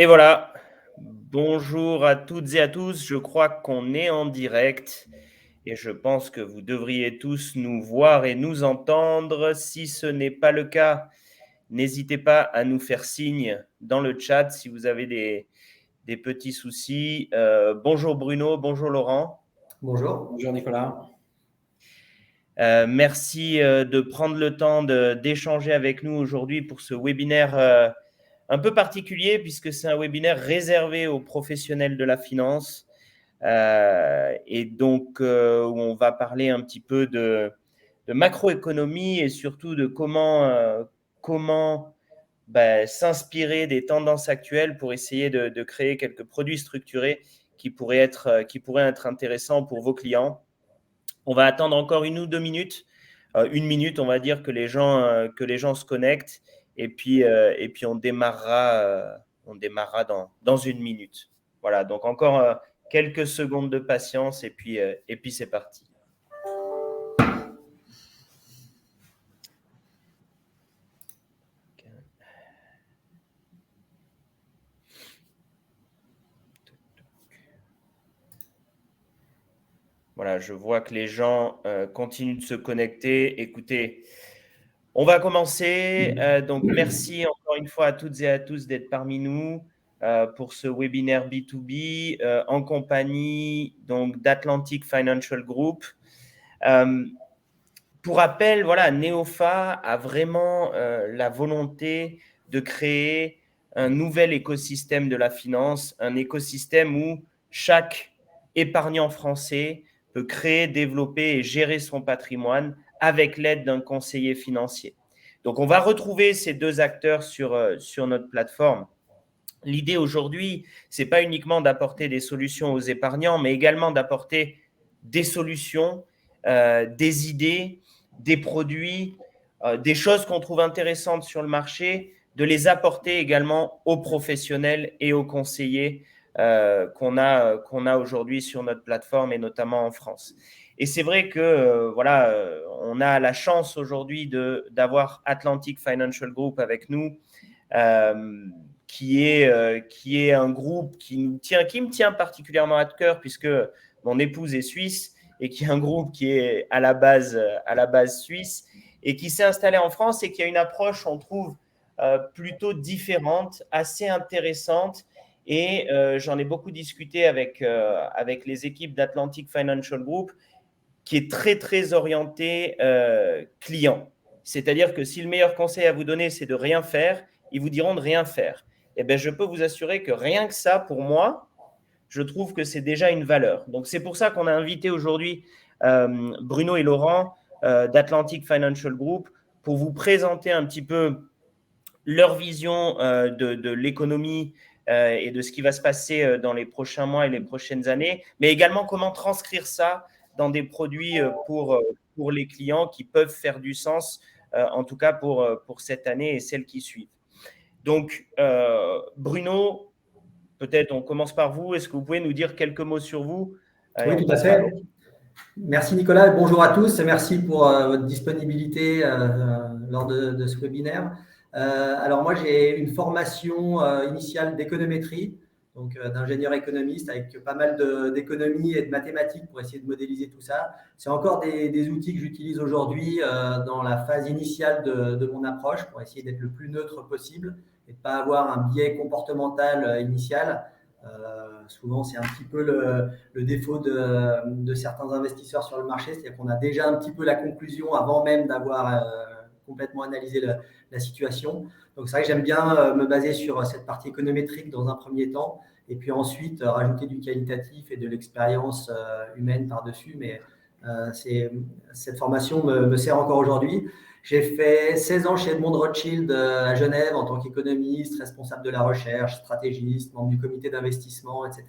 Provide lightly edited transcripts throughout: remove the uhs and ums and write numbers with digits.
Et voilà, bonjour à toutes et à tous. Je crois qu'on est en direct et je pense que vous devriez tous nous voir et nous entendre. Si ce n'est pas le cas, n'hésitez pas à nous faire signe dans le chat si vous avez des petits soucis. Bonjour Bruno, bonjour Laurent. Bonjour. Bonjour Nicolas. Merci de prendre le temps d'échanger avec nous aujourd'hui pour ce webinaire un peu particulier puisque c'est un webinaire réservé aux professionnels de la finance et donc où on va parler un petit peu de macroéconomie et surtout de comment s'inspirer des tendances actuelles pour essayer de créer quelques produits structurés qui pourraient être intéressants pour vos clients. On va attendre encore 1 ou 2 minutes, 1 minute, on va dire, que les gens se connectent et puis on démarrera dans 1 minute. Voilà, donc encore quelques secondes de patience et puis c'est parti. Voilà, je vois que les gens continuent de se connecter. Écoutez, on va commencer. Donc, merci encore une fois à toutes et à tous d'être parmi nous pour ce webinaire B2B en compagnie donc d'Atlantic Financial Group. Pour rappel, voilà, Neofa a vraiment la volonté de créer un nouvel écosystème de la finance, un écosystème où chaque épargnant français peut créer, développer et gérer son patrimoine avec l'aide d'un conseiller financier. Donc, on va retrouver ces deux acteurs sur notre plateforme. L'idée aujourd'hui, ce n'est pas uniquement d'apporter des solutions aux épargnants, mais également d'apporter des solutions, des idées, des produits, des choses qu'on trouve intéressantes sur le marché, de les apporter également aux professionnels et aux conseillers qu'on a aujourd'hui sur notre plateforme et notamment en France. Et c'est vrai que on a la chance aujourd'hui d'avoir Atlantic Financial Group avec nous, qui est un groupe qui me tient particulièrement à cœur puisque mon épouse est suisse et qui est un groupe qui est à la base suisse et qui s'est installé en France et qui a une approche, on trouve, plutôt différente, assez intéressante. Et j'en ai beaucoup discuté avec les équipes d'Atlantic Financial Group, qui est très, très orienté client. C'est-à-dire que si le meilleur conseil à vous donner, c'est de rien faire, ils vous diront de rien faire. Eh bien, je peux vous assurer que rien que ça, pour moi, je trouve que c'est déjà une valeur. Donc, c'est pour ça qu'on a invité aujourd'hui Bruno et Laurent d'Atlantic Financial Group pour vous présenter un petit peu leur vision de l'économie et de ce qui va se passer dans les prochains mois et les prochaines années, mais également comment transcrire ça dans des produits pour les clients qui peuvent faire du sens, en tout cas pour cette année et celles qui suivent. Donc, Bruno, peut-être on commence par vous. Est-ce que vous pouvez nous dire quelques mots sur vous? Oui, tout à fait. Merci Nicolas, bonjour à tous et merci pour votre disponibilité lors de ce webinaire. Alors moi, j'ai une formation initiale d'économétrie, donc d'ingénieur économiste avec pas mal d'économie et de mathématiques pour essayer de modéliser tout ça. C'est encore des outils que j'utilise aujourd'hui dans la phase initiale de mon approche pour essayer d'être le plus neutre possible et de ne pas avoir un biais comportemental initial. Souvent, c'est un petit peu le défaut de certains investisseurs sur le marché, c'est-à-dire qu'on a déjà un petit peu la conclusion avant même d'avoir complètement analysé la situation. Donc, c'est vrai que j'aime bien me baser sur cette partie économétrique dans un premier temps, et puis ensuite rajouter du qualitatif et de l'expérience humaine par-dessus. Mais cette formation me sert encore aujourd'hui. J'ai fait 16 ans chez Edmond Rothschild à Genève en tant qu'économiste, responsable de la recherche, stratégiste, membre du comité d'investissement, etc.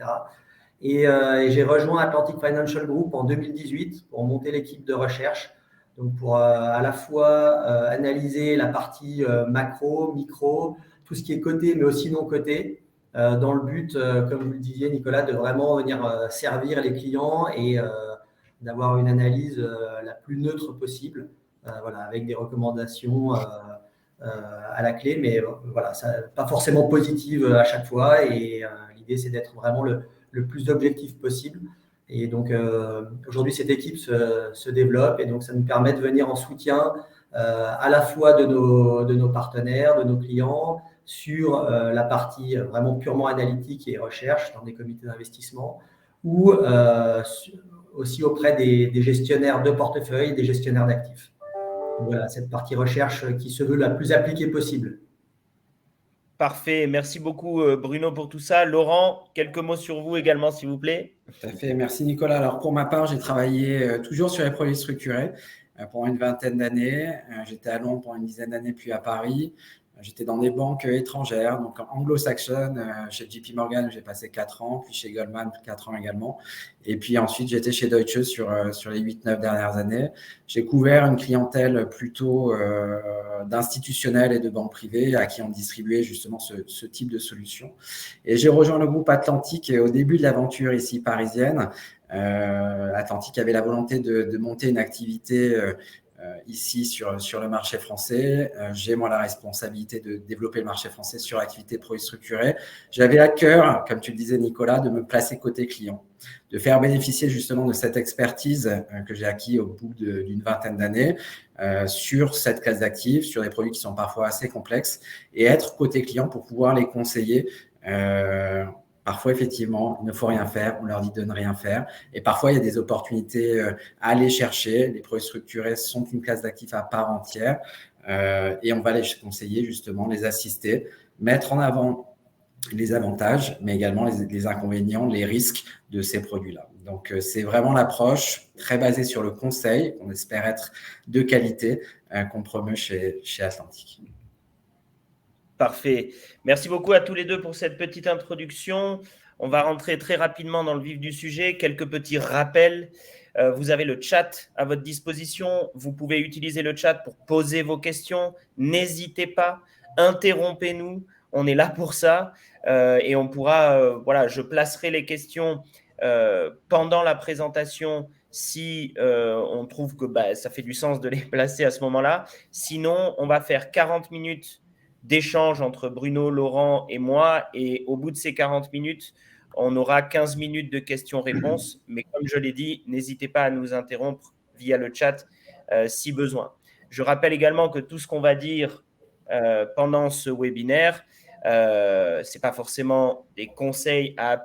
Et j'ai rejoint Atlantic Financial Group en 2018 pour monter l'équipe de recherche, donc pour à la fois analyser la partie macro, micro, tout ce qui est coté mais aussi non coté, dans le but, comme vous le disiez Nicolas, de vraiment venir servir les clients et d'avoir une analyse la plus neutre possible. Voilà, avec des recommandations à la clé, mais voilà, ça, pas forcément positive à chaque fois. Et l'idée, c'est d'être vraiment le plus objectif possible. Et donc, aujourd'hui, cette équipe se développe et donc ça nous permet de venir en soutien à la fois de nos partenaires, de nos clients, sur la partie vraiment purement analytique et recherche dans des comités d'investissement, ou aussi auprès des gestionnaires de portefeuille, des gestionnaires d'actifs. Voilà, cette partie recherche qui se veut la plus appliquée possible. Parfait. Merci beaucoup, Bruno, pour tout ça. Laurent, quelques mots sur vous également, s'il vous plaît. Tout à fait. Merci, Nicolas. Alors, pour ma part, j'ai travaillé toujours sur les produits structurés pendant une vingtaine d'années. J'étais à Londres pendant une dizaine d'années, puis à Paris. J'étais dans des banques étrangères, donc anglo-saxonnes, chez JP Morgan, où j'ai passé 4 ans, puis chez Goldman, 4 ans également. Et puis ensuite, j'étais chez Deutsche sur les 8-9 dernières années. J'ai couvert une clientèle plutôt d'institutionnels et de banques privées à qui on distribuait justement ce type de solution. Et j'ai rejoint le groupe Atlantique au début de l'aventure ici parisienne. Atlantique avait la volonté de monter une activité ici sur le marché français. J'ai moi la responsabilité de développer le marché français sur l'activité produits structurés. J'avais à cœur, comme tu le disais Nicolas, de me placer côté client, de faire bénéficier justement de cette expertise que j'ai acquis au bout d'une vingtaine d'années sur cette classe d'actifs, sur des produits qui sont parfois assez complexes, et être côté client pour pouvoir les conseiller. Parfois, effectivement, il ne faut rien faire, on leur dit de ne rien faire. Et parfois, il y a des opportunités à aller chercher. Les produits structurés sont une classe d'actifs à part entière et on va les conseiller, justement, les assister, mettre en avant les avantages, mais également les inconvénients, les risques de ces produits-là. Donc, c'est vraiment l'approche très basée sur le conseil, qu'on espère être de qualité, qu'on promeut chez Atlantique. Parfait. Merci beaucoup à tous les deux pour cette petite introduction. On va rentrer très rapidement dans le vif du sujet. Quelques petits rappels. Vous avez le chat à votre disposition. Vous pouvez utiliser le chat pour poser vos questions. N'hésitez pas. Interrompez-nous. On est là pour ça. Et on pourra, voilà, je placerai les questions pendant la présentation si on trouve que ça fait du sens de les placer à ce moment-là. Sinon, on va faire 40 minutes d'échange entre Bruno, Laurent et moi. Et au bout de ces 40 minutes, on aura 15 minutes de questions-réponses. Mais comme je l'ai dit, n'hésitez pas à nous interrompre via le chat si besoin. Je rappelle également que tout ce qu'on va dire pendant ce webinaire, ce n'est pas forcément des conseils à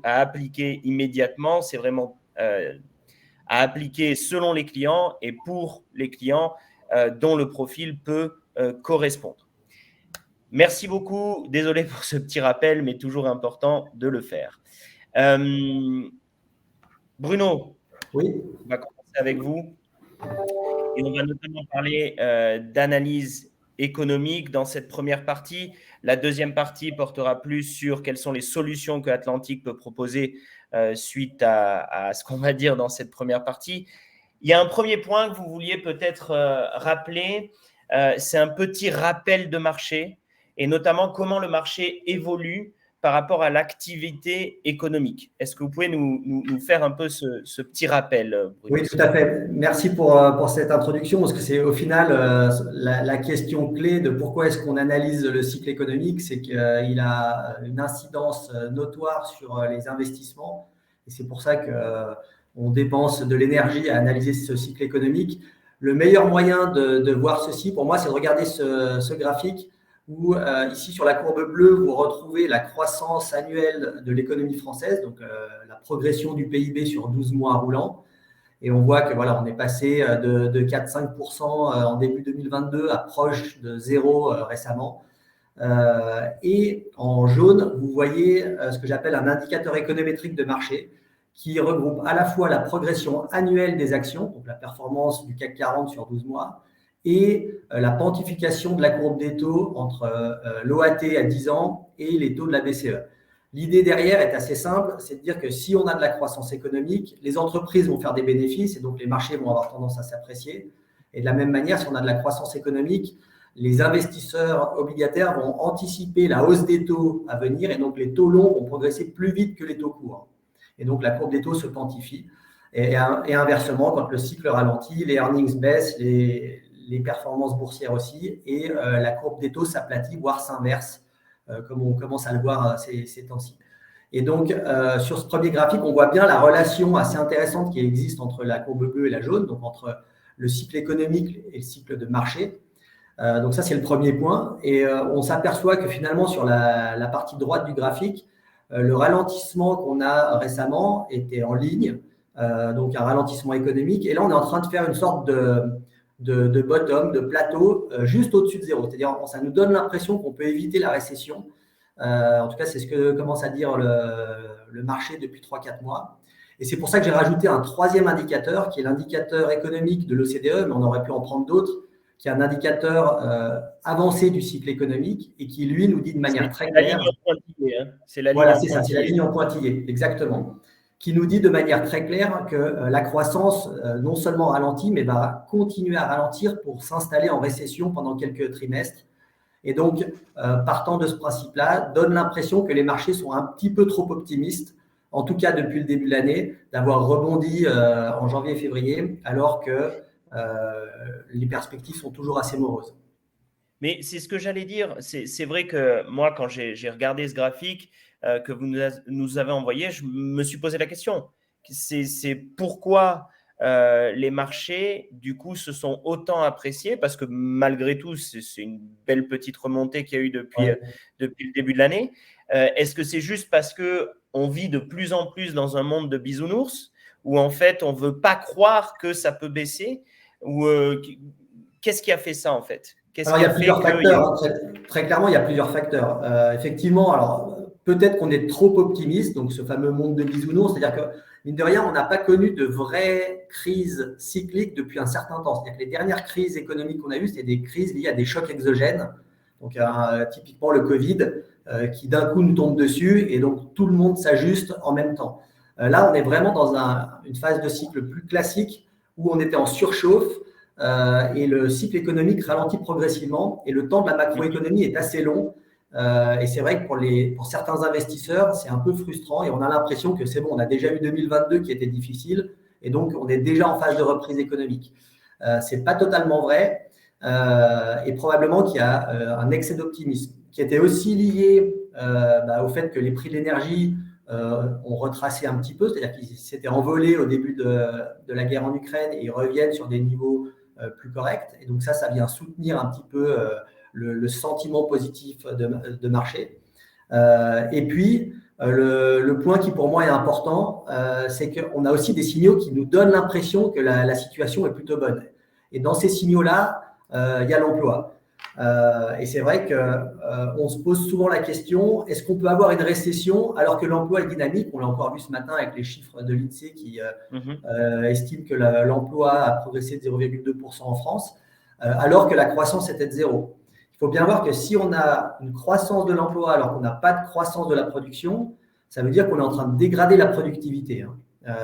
appliquer immédiatement. C'est vraiment à appliquer selon les clients et pour les clients dont le profil peut correspondre. Merci beaucoup. Désolé pour ce petit rappel, mais toujours important de le faire. Bruno, oui. On va commencer avec vous. Et on va notamment parler d'analyse économique dans cette première partie. La deuxième partie portera plus sur quelles sont les solutions que Atlantique peut proposer suite à ce qu'on va dire dans cette première partie. Il y a un premier point que vous vouliez peut-être rappeler. C'est un petit rappel de marché et notamment comment le marché évolue par rapport à l'activité économique. Est-ce que vous pouvez nous faire un peu ce petit rappel, Bruno? Oui, tout à fait. Merci pour cette introduction, parce que c'est au final la question clé de pourquoi est-ce qu'on analyse le cycle économique, c'est qu'il a une incidence notoire sur les investissements. Et c'est pour ça qu'on dépense de l'énergie à analyser ce cycle économique. Le meilleur moyen de voir ceci, pour moi, c'est de regarder ce graphique où ici sur la courbe bleue, vous retrouvez la croissance annuelle de l'économie française, donc la progression du PIB sur 12 mois roulants. Et on voit que voilà, on est passé de 4-5% en début 2022 à proche de 0 récemment. Et en jaune, vous voyez ce que j'appelle un indicateur économétrique de marché qui regroupe à la fois la progression annuelle des actions, donc la performance du CAC 40 sur 12 mois, et la quantification de la courbe des taux entre l'OAT à 10 ans et les taux de la BCE. L'idée derrière est assez simple, c'est de dire que si on a de la croissance économique, les entreprises vont faire des bénéfices et donc les marchés vont avoir tendance à s'apprécier. Et de la même manière, si on a de la croissance économique, les investisseurs obligataires vont anticiper la hausse des taux à venir et donc les taux longs vont progresser plus vite que les taux courts. Et donc la courbe des taux se quantifie. Et inversement, quand le cycle ralentit, les earnings baissent, les les performances boursières aussi, et la courbe des taux s'aplatit, voire s'inverse, comme on commence à le voir ces temps-ci. Et donc, sur ce premier graphique, on voit bien la relation assez intéressante qui existe entre la courbe bleue et la jaune, donc entre le cycle économique et le cycle de marché. Donc ça, c'est le premier point. Et on s'aperçoit que finalement, sur la partie droite du graphique, le ralentissement qu'on a récemment était en ligne, donc un ralentissement économique. Et là, on est en train de faire une sorte de bottom, de plateau, juste au-dessus de zéro. C'est-à-dire, ça nous donne l'impression qu'on peut éviter la récession. En tout cas, c'est ce que commence à dire le marché depuis 3-4 mois. Et c'est pour ça que j'ai rajouté un troisième indicateur, qui est l'indicateur économique de l'OCDE, mais on aurait pu en prendre d'autres, qui est un indicateur avancé du cycle économique et qui, lui, nous dit de manière très claire… C'est la ligne en pointillé. Voilà, c'est ça, c'est la ligne en pointillé, exactement. Qui nous dit de manière très claire que la croissance non seulement ralentit, mais va continuer à ralentir pour s'installer en récession pendant quelques trimestres. Et donc, partant de ce principe-là, donne l'impression que les marchés sont un petit peu trop optimistes, en tout cas depuis le début de l'année, d'avoir rebondi en janvier et février, alors que les perspectives sont toujours assez moroses. Mais c'est ce que j'allais dire. C'est vrai que moi, quand j'ai regardé ce graphique que vous nous avez envoyé, je me suis posé la question. C'est pourquoi les marchés, du coup, se sont autant appréciés, parce que malgré tout, c'est une belle petite remontée qu'il y a eu depuis le début de l'année. Est-ce que c'est juste parce qu'on vit de plus en plus dans un monde de bisounours, où en fait, on ne veut pas croire que ça peut baisser, ou qu'est-ce qui a fait ça, en fait? Alors, il y a plusieurs facteurs. Très clairement, il y a plusieurs facteurs. Effectivement, alors peut-être qu'on est trop optimiste, donc ce fameux monde de bisounours, c'est-à-dire que, mine de rien, on n'a pas connu de vraies crises cycliques depuis un certain temps. C'est-à-dire que les dernières crises économiques qu'on a eues, c'était des crises liées à des chocs exogènes. Donc, typiquement le Covid, qui d'un coup nous tombe dessus, et donc tout le monde s'ajuste en même temps. Là, on est vraiment dans une phase de cycle plus classique, où on était en surchauffe, et le cycle économique ralentit progressivement, et le temps de la macroéconomie est assez long. Et c'est vrai que pour certains investisseurs, c'est un peu frustrant, et on a l'impression que c'est bon, on a déjà eu 2022 qui était difficile, et donc on est déjà en phase de reprise économique. C'est pas totalement vrai, et probablement qu'il y a un excès d'optimisme qui était aussi lié au fait que les prix de l'énergie ont retracé un petit peu, c'est-à-dire qu'ils s'étaient envolés au début de la guerre en Ukraine, et ils reviennent sur des niveaux plus corrects. Et donc ça vient soutenir un petit peu le sentiment positif de marché. Et puis, le point qui pour moi est important, c'est qu'on a aussi des signaux qui nous donnent l'impression que la situation est plutôt bonne. Et dans ces signaux-là, il y a l'emploi. Et c'est vrai qu'on se pose souvent la question, est-ce qu'on peut avoir une récession alors que l'emploi est dynamique? On l'a encore vu ce matin avec les chiffres de l'INSEE qui estiment que l'emploi a progressé de 0,2% en France, alors que la croissance était de 0. Il faut bien voir que si on a une croissance de l'emploi alors qu'on n'a pas de croissance de la production, ça veut dire qu'on est en train de dégrader la productivité.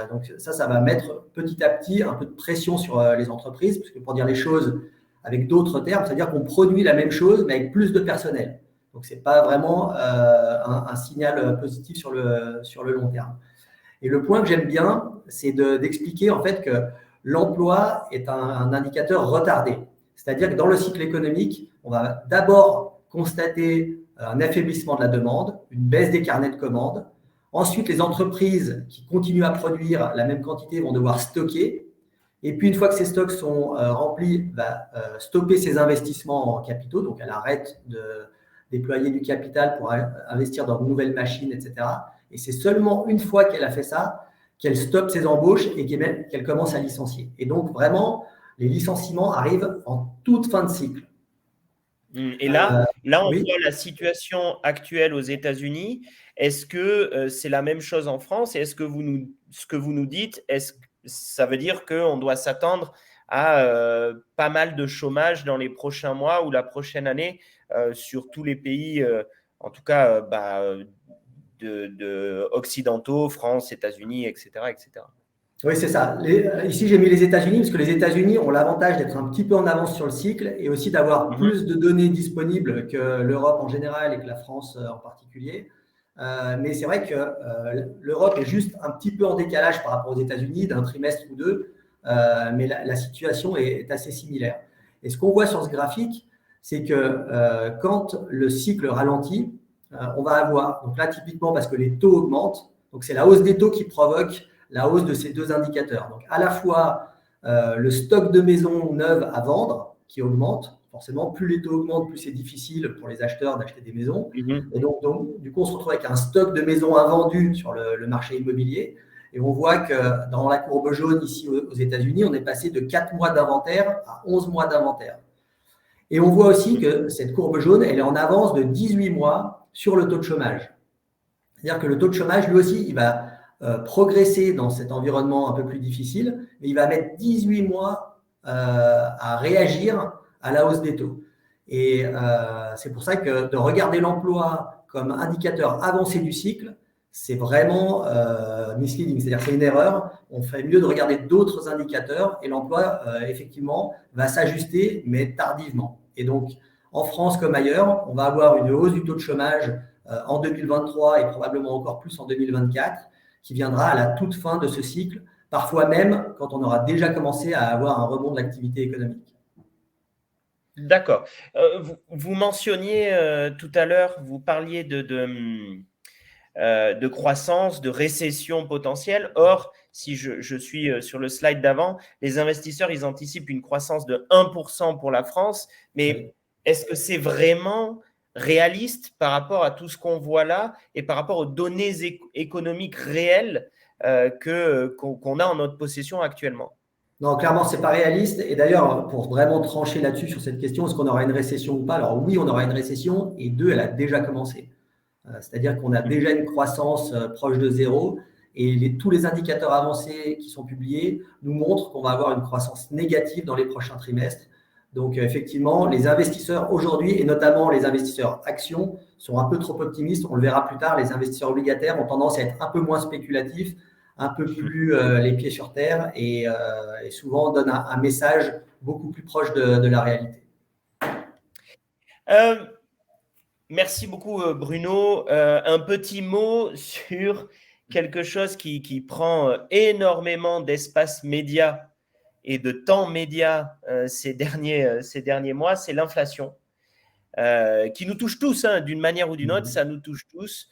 Donc ça va mettre petit à petit un peu de pression sur les entreprises, parce que pour dire les choses avec d'autres termes, c'est-à-dire qu'on produit la même chose, mais avec plus de personnel. Donc, ce n'est pas vraiment un signal positif sur le long terme. Et le point que j'aime bien, c'est d'expliquer en fait que l'emploi est un indicateur retardé. C'est-à-dire que dans le cycle économique, on va d'abord constater un affaiblissement de la demande, une baisse des carnets de commandes. Ensuite, les entreprises qui continuent à produire la même quantité vont devoir stocker. Et puis, une fois que ces stocks sont remplis, va stopper ses investissements en capitaux. Donc, elle arrête de déployer du capital pour investir dans de nouvelles machines, etc. Et c'est seulement une fois qu'elle a fait ça qu'elle stoppe ses embauches et qu'elle commence à licencier. Et donc, vraiment, les licenciements arrivent en toute fin de cycle. Et là, on voit la situation actuelle aux États-Unis. Est-ce que c'est la même chose en France? Et est-ce que ce que vous nous dites, ça veut dire qu'on doit s'attendre à pas mal de chômage dans les prochains mois ou la prochaine année sur tous les pays, en tout cas occidentaux, France, États-Unis, etc., etc. Oui, c'est ça. Ici, j'ai mis les États-Unis parce que les États-Unis ont l'avantage d'être un petit peu en avance sur le cycle et aussi d'avoir plus de données disponibles que l'Europe en général et que la France en particulier. Mais c'est vrai que l'Europe est juste un petit peu en décalage par rapport aux États-Unis d'un trimestre ou deux, mais la situation est assez similaire. Et ce qu'on voit sur ce graphique, c'est que quand le cycle ralentit, on va avoir, donc là typiquement parce que les taux augmentent, donc c'est la hausse des taux qui provoque la hausse de ces deux indicateurs. Donc à la fois le stock de maisons neuves à vendre qui augmente. Forcément, plus les taux augmentent, plus c'est difficile pour les acheteurs d'acheter des maisons. Et donc, du coup, on se retrouve avec un stock de maisons invendues sur le marché immobilier. Et on voit que dans la courbe jaune ici aux États-Unis, on est passé de 4 mois d'inventaire à 11 mois d'inventaire. Et on voit aussi que cette courbe jaune, elle est en avance de 18 mois sur le taux de chômage. C'est-à-dire que le taux de chômage, lui aussi, il va progresser dans cet environnement un peu plus difficile, mais il va mettre 18 mois à réagir à la hausse des taux. Et c'est pour ça que de regarder l'emploi comme indicateur avancé du cycle, c'est vraiment misleading, c'est-à-dire c'est une erreur. On fait mieux de regarder d'autres indicateurs et l'emploi, effectivement, va s'ajuster, mais tardivement. Et donc, en France comme ailleurs, on va avoir une hausse du taux de chômage en 2023 et probablement encore plus en 2024, qui viendra à la toute fin de ce cycle, parfois même quand on aura déjà commencé à avoir un rebond de l'activité économique. D'accord. Vous mentionniez tout à l'heure, vous parliez de croissance, de récession potentielle. Or, si je suis sur le slide d'avant, les investisseurs, ils anticipent une croissance de 1% pour la France. Mais est-ce que c'est vraiment réaliste par rapport à tout ce qu'on voit là et par rapport aux données économiques réelles qu'on a en notre possession actuellement? Non, clairement, ce n'est pas réaliste. Et d'ailleurs, pour vraiment trancher là-dessus sur cette question, est-ce qu'on aura une récession ou pas? Alors oui, on aura une récession et deux, elle a déjà commencé. C'est-à-dire qu'on a déjà une croissance proche de zéro et tous les indicateurs avancés qui sont publiés nous montrent qu'on va avoir une croissance négative dans les prochains trimestres. Donc effectivement, les investisseurs aujourd'hui, et notamment les investisseurs actions, sont un peu trop optimistes. On le verra plus tard, les investisseurs obligataires ont tendance à être un peu moins spéculatifs, un peu plus les pieds sur terre et souvent donnent un message beaucoup plus proche de la réalité. Merci beaucoup, Bruno. Un petit mot sur quelque chose qui prend énormément d'espace média et de temps média ces derniers mois, c'est l'inflation, qui nous touche tous, hein, d'une manière ou d'une autre, ça nous touche tous.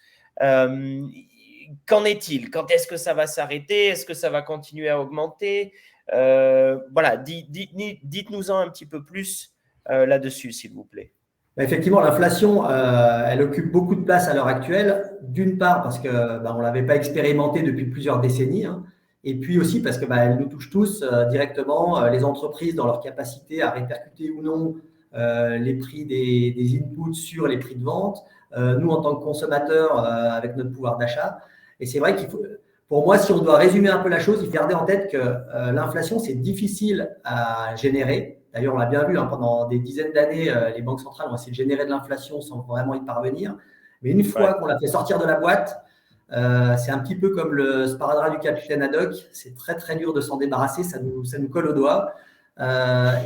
Qu'en est-il? Quand est-ce que ça va s'arrêter? Est-ce que ça va continuer à augmenter? Voilà, dites-nous-en un petit peu plus là-dessus, s'il vous plaît. Effectivement, l'inflation, elle occupe beaucoup de place à l'heure actuelle. D'une part, parce qu'on ne l'avait pas expérimentée depuis plusieurs décennies. Hein, et puis aussi parce qu'elle nous touche tous directement, les entreprises dans leur capacité à répercuter ou non les prix des inputs sur les prix de vente. Nous, en tant que consommateurs, avec notre pouvoir d'achat. Et c'est vrai qu'il faut, pour moi, si on doit résumer un peu la chose, il faut garder en tête que l'inflation, c'est difficile à générer. D'ailleurs, on l'a bien vu, hein, pendant des dizaines d'années, les banques centrales ont essayé de générer de l'inflation sans vraiment y parvenir. Mais une fois qu'on l'a fait sortir de la boîte, c'est un petit peu comme le sparadrap du capitaine Haddock. C'est très, très dur de s'en débarrasser. Ça nous colle au doigt.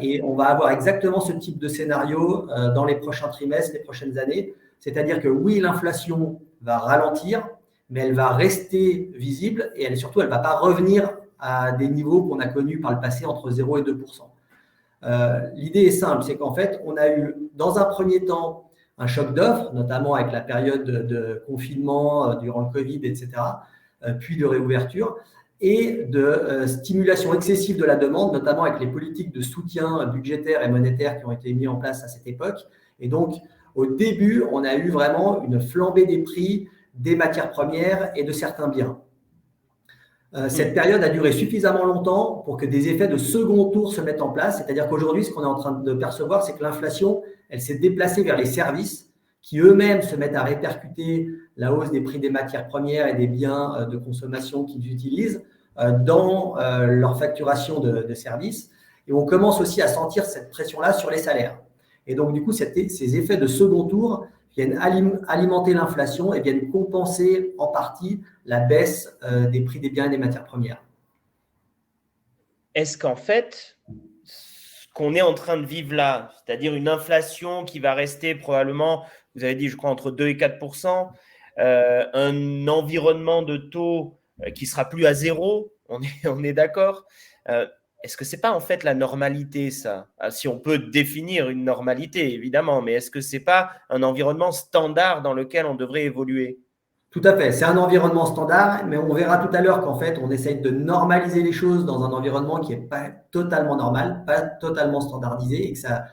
Et on va avoir exactement ce type de scénario dans les prochains trimestres, les prochaines années. C'est-à-dire que oui, l'inflation va ralentir, mais elle va rester visible et surtout, elle ne va pas revenir à des niveaux qu'on a connus par le passé entre 0 et 2%. L'idée est simple, c'est qu'en fait, on a eu dans un premier temps un choc d'offres, notamment avec la période de confinement durant le Covid, etc., puis de réouverture, et de stimulation excessive de la demande, notamment avec les politiques de soutien budgétaire et monétaire qui ont été mis en place à cette époque. Et donc, au début, on a eu vraiment une flambée des prix des matières premières et de certains biens. Cette période a duré suffisamment longtemps pour que des effets de second tour se mettent en place. C'est-à-dire qu'aujourd'hui, ce qu'on est en train de percevoir, c'est que l'inflation, elle s'est déplacée vers les services qui eux-mêmes se mettent à répercuter la hausse des prix des matières premières et des biens de consommation qu'ils utilisent dans leur facturation de services. Et on commence aussi à sentir cette pression-là sur les salaires. Et donc, du coup, ces effets de second tour viennent alimenter l'inflation et viennent compenser en partie la baisse des prix des biens et des matières premières. Est-ce qu'en fait, ce qu'on est en train de vivre là, c'est-à-dire une inflation qui va rester probablement, vous avez dit, je crois, entre 2 et 4%, un environnement de taux qui sera plus à zéro, on est d'accord, est-ce que ce n'est pas en fait la normalité, ça? Si on peut définir une normalité, évidemment, mais est-ce que ce n'est pas un environnement standard dans lequel on devrait évoluer? Tout à fait. C'est un environnement standard, mais on verra tout à l'heure qu'en fait, on essaye de normaliser les choses dans un environnement qui n'est pas totalement normal, pas totalement standardisé, et que ça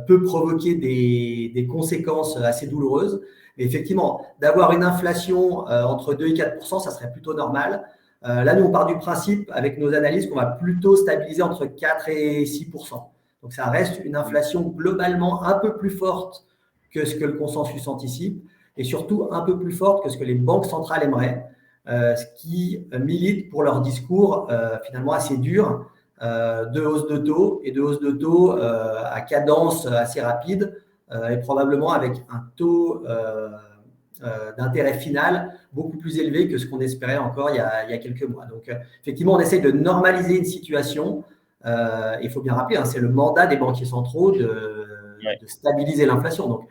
peut provoquer des conséquences assez douloureuses. Mais effectivement, d'avoir une inflation entre 2 et 4%, ça serait plutôt normal. Là, nous, on part du principe, avec nos analyses, qu'on va plutôt stabiliser entre 4 et 6%. Donc, ça reste une inflation globalement un peu plus forte que ce que le consensus anticipe, et surtout un peu plus forte que ce que les banques centrales aimeraient, ce qui milite pour leur discours finalement assez dur de hausse de taux et de hausse de taux à cadence assez rapide et probablement avec un taux d'intérêt final beaucoup plus élevé que ce qu'on espérait encore il y a quelques mois. Donc, effectivement, on essaie de normaliser une situation. Il faut bien rappeler, hein, c'est le mandat des banquiers centraux de stabiliser l'inflation. Donc,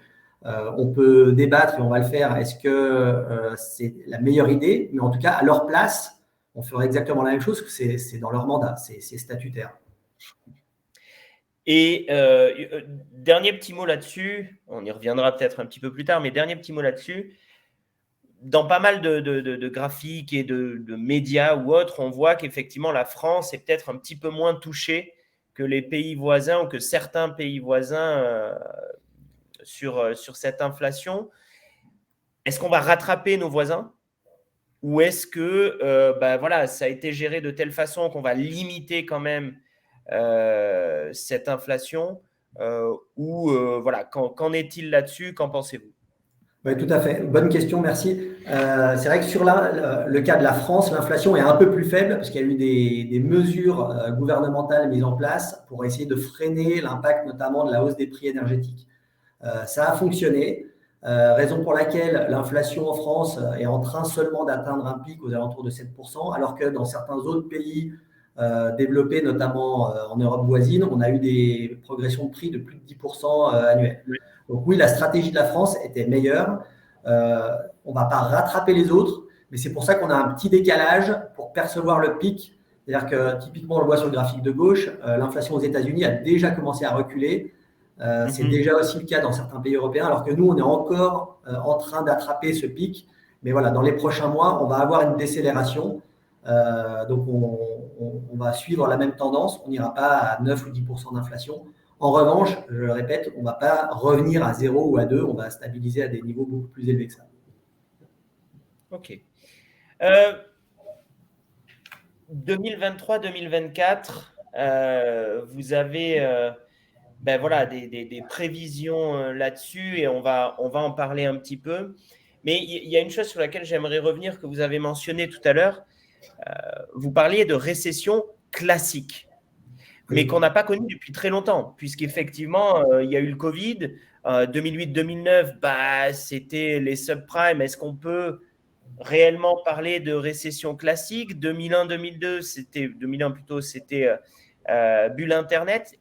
on peut débattre et on va le faire. Est-ce que c'est la meilleure idée? Mais en tout cas, à leur place, on ferait exactement la même chose, que c'est dans leur mandat, c'est statutaire. Et dernier petit mot là-dessus, on y reviendra peut-être un petit peu plus tard, mais dernier petit mot là-dessus. Dans pas mal de graphiques et de médias ou autres, on voit qu'effectivement la France est peut-être un petit peu moins touchée que les pays voisins ou que certains pays voisins sur cette inflation. Est-ce qu'on va rattraper nos voisins? Ou est-ce que voilà, ça a été géré de telle façon qu'on va limiter quand même cette inflation voilà, qu'en est-il là-dessus? Qu'en pensez-vous? Oui, tout à fait. Bonne question, merci. C'est vrai que sur le cas de la France, l'inflation est un peu plus faible parce qu'il y a eu des mesures gouvernementales mises en place pour essayer de freiner l'impact notamment de la hausse des prix énergétiques. Ça a fonctionné, raison pour laquelle l'inflation en France est en train seulement d'atteindre un pic aux alentours de 7%, alors que dans certains autres pays développés, notamment en Europe voisine, on a eu des progressions de prix de plus de 10% annuels. Oui. Donc oui, la stratégie de la France était meilleure. On ne va pas rattraper les autres, mais c'est pour ça qu'on a un petit décalage pour percevoir le pic. C'est-à-dire que typiquement, on le voit sur le graphique de gauche, l'inflation aux États-Unis a déjà commencé à reculer. C'est déjà aussi le cas dans certains pays européens, alors que nous, on est encore en train d'attraper ce pic. Mais voilà, dans les prochains mois, on va avoir une décélération. Donc, on va suivre la même tendance. On n'ira pas à 9 ou 10% d'inflation. En revanche, je le répète, on ne va pas revenir à 0 ou à 2. On va stabiliser à des niveaux beaucoup plus élevés que ça. OK. 2023-2024, vous avez voilà, des prévisions là-dessus et on va en parler un petit peu. Mais il y a une chose sur laquelle j'aimerais revenir que vous avez mentionné tout à l'heure. Vous parliez de récession classique, mais qu'on n'a pas connue depuis très longtemps, puisqu'effectivement, il y a eu le Covid. 2008-2009, c'était les subprimes. Est-ce qu'on peut réellement parler de récession classique? 2001-2002, c'était bulle Internet.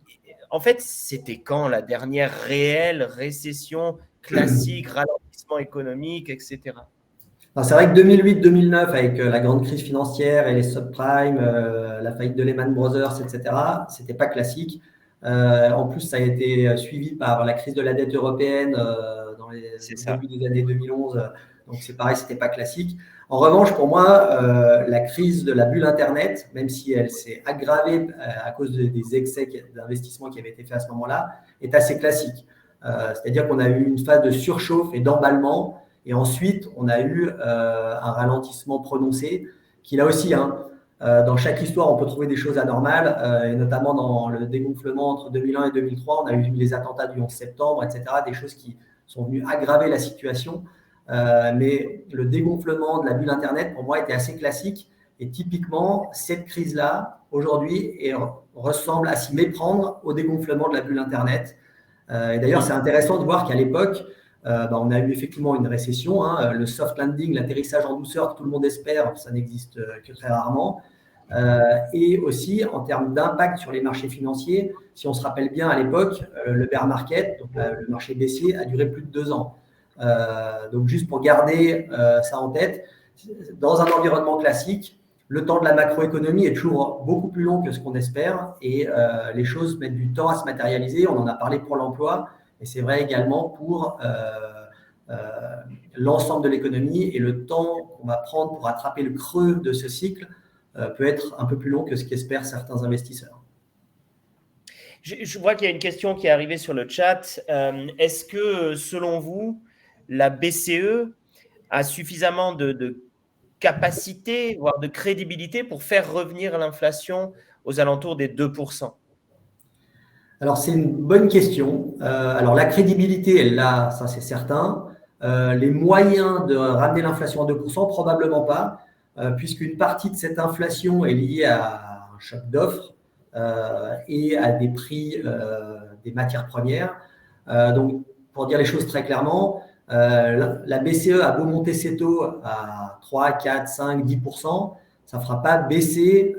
En fait, c'était quand la dernière réelle récession classique, ralentissement économique, etc.? C'est vrai que 2008-2009, avec la grande crise financière et les subprimes, la faillite de Lehman Brothers, etc., ce n'était pas classique. En plus, ça a été suivi par la crise de la dette européenne dans les début des années 2011. Donc, c'est pareil, ce n'était pas classique. En revanche, pour moi, la crise de la bulle Internet, même si elle s'est aggravée à cause des excès d'investissement qui avaient été faits à ce moment-là, est assez classique. C'est-à-dire qu'on a eu une phase de surchauffe et d'emballement. Et ensuite, on a eu un ralentissement prononcé qui, là aussi, dans chaque histoire, on peut trouver des choses anormales, et notamment dans le dégonflement entre 2001 et 2003, on a eu les attentats du 11 septembre, etc., des choses qui sont venues aggraver la situation. Mais le dégonflement de la bulle Internet, pour moi, était assez classique. Et typiquement, cette crise-là, aujourd'hui, ressemble à s'y méprendre au dégonflement de la bulle Internet. Et d'ailleurs, c'est intéressant de voir qu'à l'époque, on a eu effectivement une récession. Le soft landing, l'atterrissage en douceur que tout le monde espère, ça n'existe que très rarement. Et aussi, en termes d'impact sur les marchés financiers, si on se rappelle bien à l'époque, le bear market, donc le marché baissier, a duré plus de 2 ans. Donc, juste pour garder ça en tête, dans un environnement classique, le temps de la macroéconomie est toujours beaucoup plus long que ce qu'on espère et les choses mettent du temps à se matérialiser. On en a parlé pour l'emploi et c'est vrai également pour l'ensemble de l'économie et le temps qu'on va prendre pour attraper le creux de ce cycle peut être un peu plus long que ce qu'espèrent certains investisseurs. Je vois qu'il y a une question qui est arrivée sur le chat. Est-ce que, selon vous, la BCE a suffisamment de capacité, voire de crédibilité pour faire revenir l'inflation aux alentours des 2%? Alors, c'est une bonne question. Alors, la crédibilité, elle l'a, ça c'est certain. Les moyens de ramener l'inflation à 2%, probablement pas, puisqu'une partie de cette inflation est liée à un choc d'offres et à des prix des matières premières. Donc, pour dire les choses très clairement, la BCE a beau monter ses taux à 3, 4, 5, 10%, ça ne fera pas baisser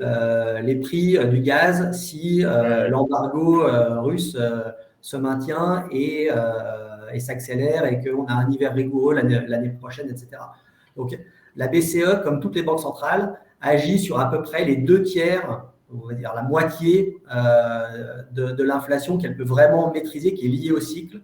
les prix du gaz si l'embargo russe se maintient et s'accélère et qu'on a un hiver rigoureux l'année prochaine, etc. Donc, la BCE, comme toutes les banques centrales, agit sur à peu près les 2/3, on va dire la moitié de l'inflation qu'elle peut vraiment maîtriser, qui est liée au cycle.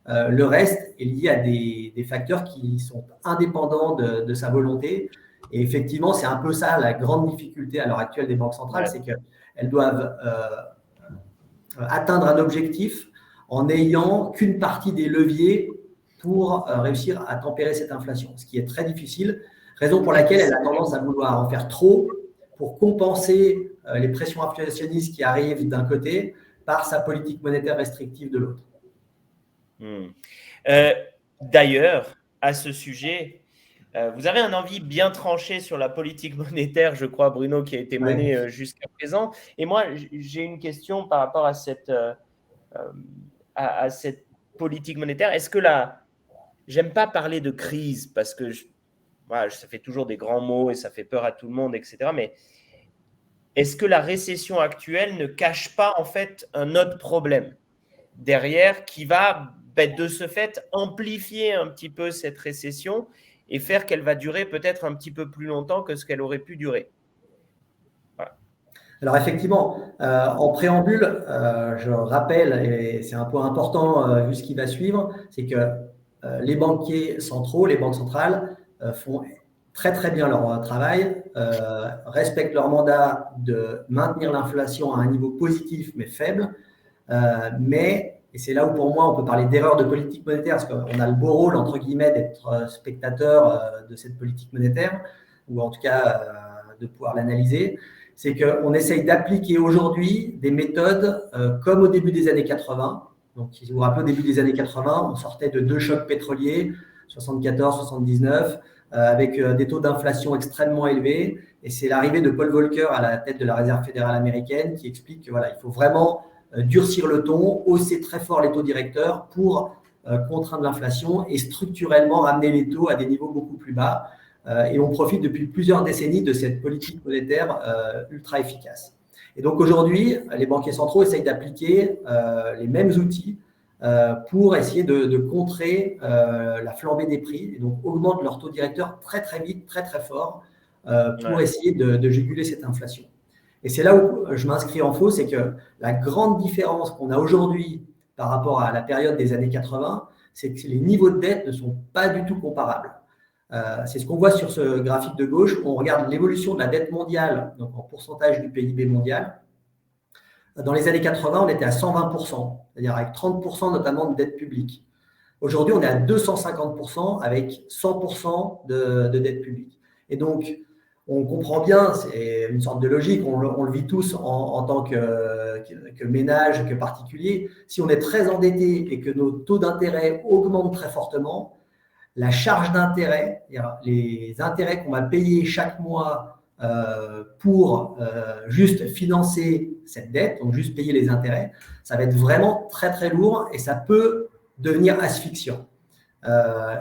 Le reste est lié à des facteurs qui sont indépendants de sa volonté. Et effectivement, c'est un peu ça la grande difficulté à l'heure actuelle des banques centrales, c'est qu'elles doivent atteindre un objectif en n'ayant qu'une partie des leviers pour réussir à tempérer cette inflation, ce qui est très difficile, raison pour laquelle elle a tendance à vouloir en faire trop pour compenser les pressions inflationnistes qui arrivent d'un côté par sa politique monétaire restrictive de l'autre. D'ailleurs, à ce sujet, vous avez un avis bien tranché sur la politique monétaire, je crois, Bruno, qui a été menée jusqu'à présent. Et moi, j'ai une question par rapport à cette politique monétaire. Est-ce que j'aime pas parler de crise parce que ça fait toujours des grands mots et ça fait peur à tout le monde, etc. Mais est-ce que la récession actuelle ne cache pas en fait un autre problème derrière qui va de ce fait amplifier un petit peu cette récession et faire qu'elle va durer peut-être un petit peu plus longtemps que ce qu'elle aurait pu durer? Voilà. Alors effectivement, en préambule, je rappelle, et c'est un point important vu ce qui va suivre, c'est que les banquiers centraux, les banques centrales font très très bien leur travail, respectent leur mandat de maintenir l'inflation à un niveau positif mais faible, et c'est là où pour moi on peut parler d'erreur de politique monétaire parce qu'on a le beau rôle entre guillemets d'être spectateur de cette politique monétaire ou en tout cas de pouvoir l'analyser, c'est qu'on essaye d'appliquer aujourd'hui des méthodes comme au début des années 80. Donc si vous vous rappelez, au début des années 80, on sortait de 2 chocs pétroliers, 74, 79, avec des taux d'inflation extrêmement élevés. Et c'est l'arrivée de Paul Volcker à la tête de la Réserve fédérale américaine qui explique que voilà, il faut vraiment durcir le ton, hausser très fort les taux directeurs pour contraindre l'inflation et structurellement ramener les taux à des niveaux beaucoup plus bas. Et on profite depuis plusieurs décennies de cette politique monétaire ultra efficace. Et donc aujourd'hui, les banquiers centraux essayent d'appliquer les mêmes outils pour essayer de contrer la flambée des prix et donc augmentent leur taux directeur très très vite, très très fort pour essayer de juguler cette inflation. Et c'est là où je m'inscris en faux, c'est que la grande différence qu'on a aujourd'hui par rapport à la période des années 80, c'est que les niveaux de dette ne sont pas du tout comparables. C'est ce qu'on voit sur ce graphique de gauche, où on regarde l'évolution de la dette mondiale, donc en pourcentage du PIB mondial. Dans les années 80, on était à 120%, c'est-à-dire avec 30% notamment de dette publique. Aujourd'hui, on est à 250% avec 100% de dette publique. Et donc, on comprend bien, c'est une sorte de logique, on le vit tous en tant que ménage, que particulier. Si on est très endetté et que nos taux d'intérêt augmentent très fortement, la charge d'intérêt, les intérêts qu'on va payer chaque mois pour juste financer cette dette, donc juste payer les intérêts, ça va être vraiment très très lourd et ça peut devenir asphyxiant.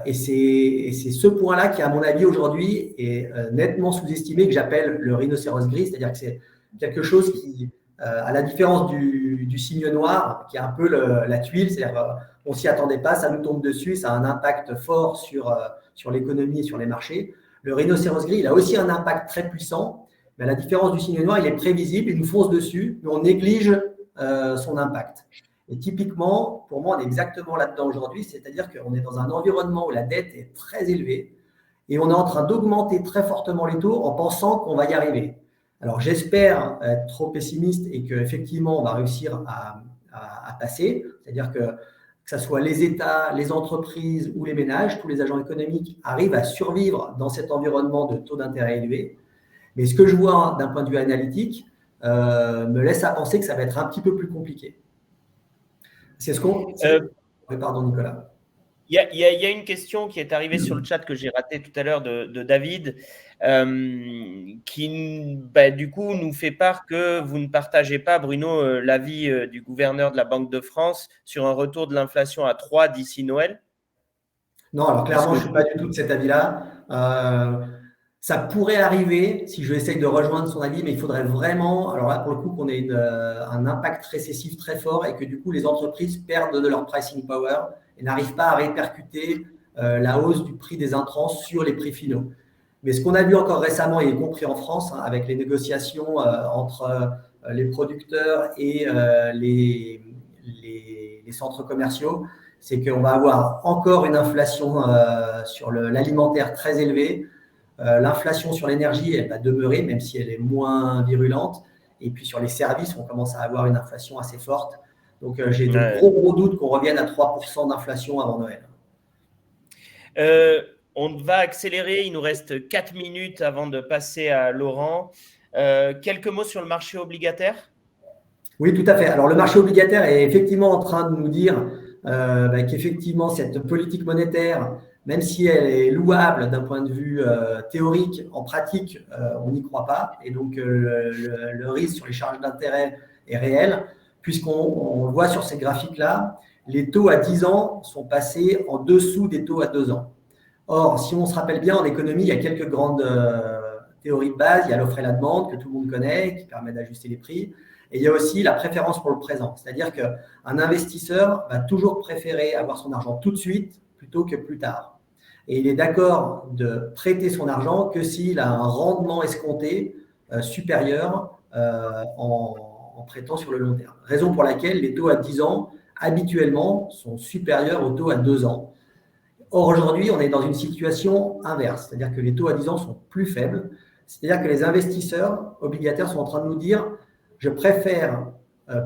Et c'est ce point-là qui, à mon avis, aujourd'hui est nettement sous-estimé, que j'appelle le rhinocéros gris, c'est-à-dire que c'est quelque chose qui, à la différence du cygne noir, qui est un peu la tuile, c'est-à-dire on ne s'y attendait pas, ça nous tombe dessus, ça a un impact fort sur l'économie et sur les marchés. Le rhinocéros gris, il a aussi un impact très puissant, Mais à la différence du signe noir, il est prévisible, il nous fonce dessus, mais on néglige son impact. Et typiquement, pour moi, on est exactement là-dedans aujourd'hui, c'est-à-dire qu'on est dans un environnement où la dette est très élevée et on est en train d'augmenter très fortement les taux en pensant qu'on va y arriver. Alors, j'espère être trop pessimiste et qu'effectivement, on va réussir à passer, c'est-à-dire que ce soit les États, les entreprises ou les ménages, tous les agents économiques arrivent à survivre dans cet environnement de taux d'intérêt élevés. Mais ce que je vois d'un point de vue analytique me laisse à penser que ça va être un petit peu plus compliqué. C'est ce qu'on… Pardon, Nicolas. Il y a une question qui est arrivée sur le chat que j'ai raté tout à l'heure de David, qui du coup nous fait part que vous ne partagez pas, Bruno, l'avis du gouverneur de la Banque de France sur un retour de l'inflation à 3 d'ici Noël. Non, alors clairement, je ne suis pas du tout de cet avis-là. Ça pourrait arriver si je essaye de rejoindre son avis, mais il faudrait vraiment, alors là pour le coup, qu'on ait un impact récessif très fort et que du coup les entreprises perdent de leur pricing power et n'arrivent pas à répercuter la hausse du prix des intrants sur les prix finaux. Mais ce qu'on a vu encore récemment, et y compris en France, avec les négociations entre les producteurs et les centres commerciaux, c'est qu'on va avoir encore une inflation sur l'alimentaire très élevée. L'inflation sur l'énergie, elle va demeurer, même si elle est moins virulente. Et puis sur les services, on commence à avoir une inflation assez forte. Donc j'ai de gros doutes qu'on revienne à 3% d'inflation avant Noël. On va accélérer, il nous reste 4 minutes avant de passer à Laurent. Quelques mots sur le marché obligataire ? Oui, tout à fait. Alors le marché obligataire est effectivement en train de nous dire qu'effectivement cette politique monétaire, même si elle est louable d'un point de vue théorique, en pratique, on n'y croit pas. Et donc, le risque sur les charges d'intérêt est réel, puisqu'on voit sur ces graphiques-là, les taux à 10 ans sont passés en dessous des taux à 2 ans. Or, si on se rappelle bien, en économie, il y a quelques grandes théories de base. Il y a l'offre et la demande, que tout le monde connaît, qui permet d'ajuster les prix. Et il y a aussi la préférence pour le présent. C'est-à-dire qu'un investisseur va toujours préférer avoir son argent tout de suite plutôt que plus tard. Et il est d'accord de prêter son argent que s'il a un rendement escompté supérieur en prêtant sur le long terme. Raison pour laquelle les taux à 10 ans, habituellement, sont supérieurs aux taux à 2 ans. Or, aujourd'hui, on est dans une situation inverse, c'est-à-dire que les taux à 10 ans sont plus faibles. C'est-à-dire que les investisseurs obligataires sont en train de nous dire « je préfère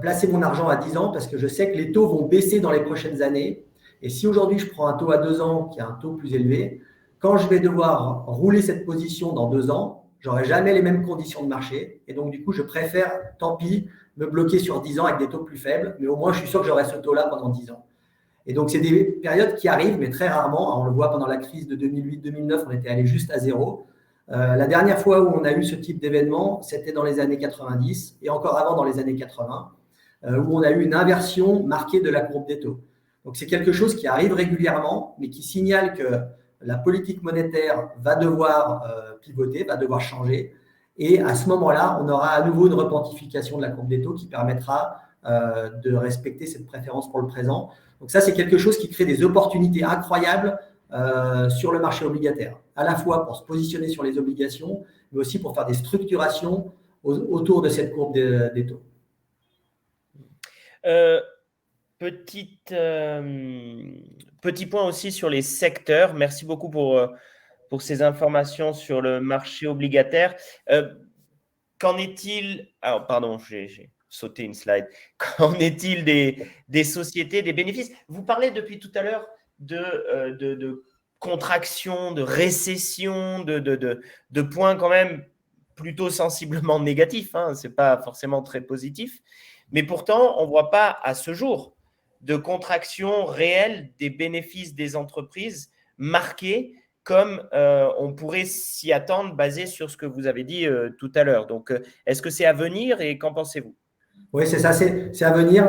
placer mon argent à 10 ans parce que je sais que les taux vont baisser dans les prochaines années. Et si aujourd'hui, je prends un taux à 2 ans qui a un taux plus élevé, quand je vais devoir rouler cette position dans 2 ans, je n'aurai jamais les mêmes conditions de marché. Et donc, du coup, je préfère, tant pis, me bloquer sur 10 ans avec des taux plus faibles. Mais au moins, je suis sûr que j'aurai ce taux-là pendant 10 ans. Et donc, c'est des périodes qui arrivent, mais très rarement. On le voit pendant la crise de 2008-2009, on était allé juste à zéro. La dernière fois où on a eu ce type d'événement, c'était dans les années 90 et encore avant dans les années 80, où on a eu une inversion marquée de la courbe des taux. Donc, c'est quelque chose qui arrive régulièrement, mais qui signale que la politique monétaire va devoir pivoter, va devoir changer. Et à ce moment-là, on aura à nouveau une repentification de la courbe des taux qui permettra de respecter cette préférence pour le présent. Donc ça, c'est quelque chose qui crée des opportunités incroyables sur le marché obligataire, à la fois pour se positionner sur les obligations, mais aussi pour faire des structurations autour de cette courbe des taux. Petit point aussi sur les secteurs. Merci beaucoup pour ces informations sur le marché obligataire. Qu'en est-il… Alors, pardon, j'ai sauté une slide. Qu'en est-il des sociétés, des bénéfices ? Vous parlez depuis tout à l'heure de contraction, de récession, de points quand même plutôt sensiblement négatifs. Hein, ce n'est pas forcément très positif. Mais pourtant, on ne voit pas à ce jour de contraction réelle des bénéfices des entreprises marqués comme on pourrait s'y attendre basé sur ce que vous avez dit tout à l'heure. Donc, est-ce que c'est à venir et qu'en pensez-vous ? Oui, c'est ça, c'est à venir.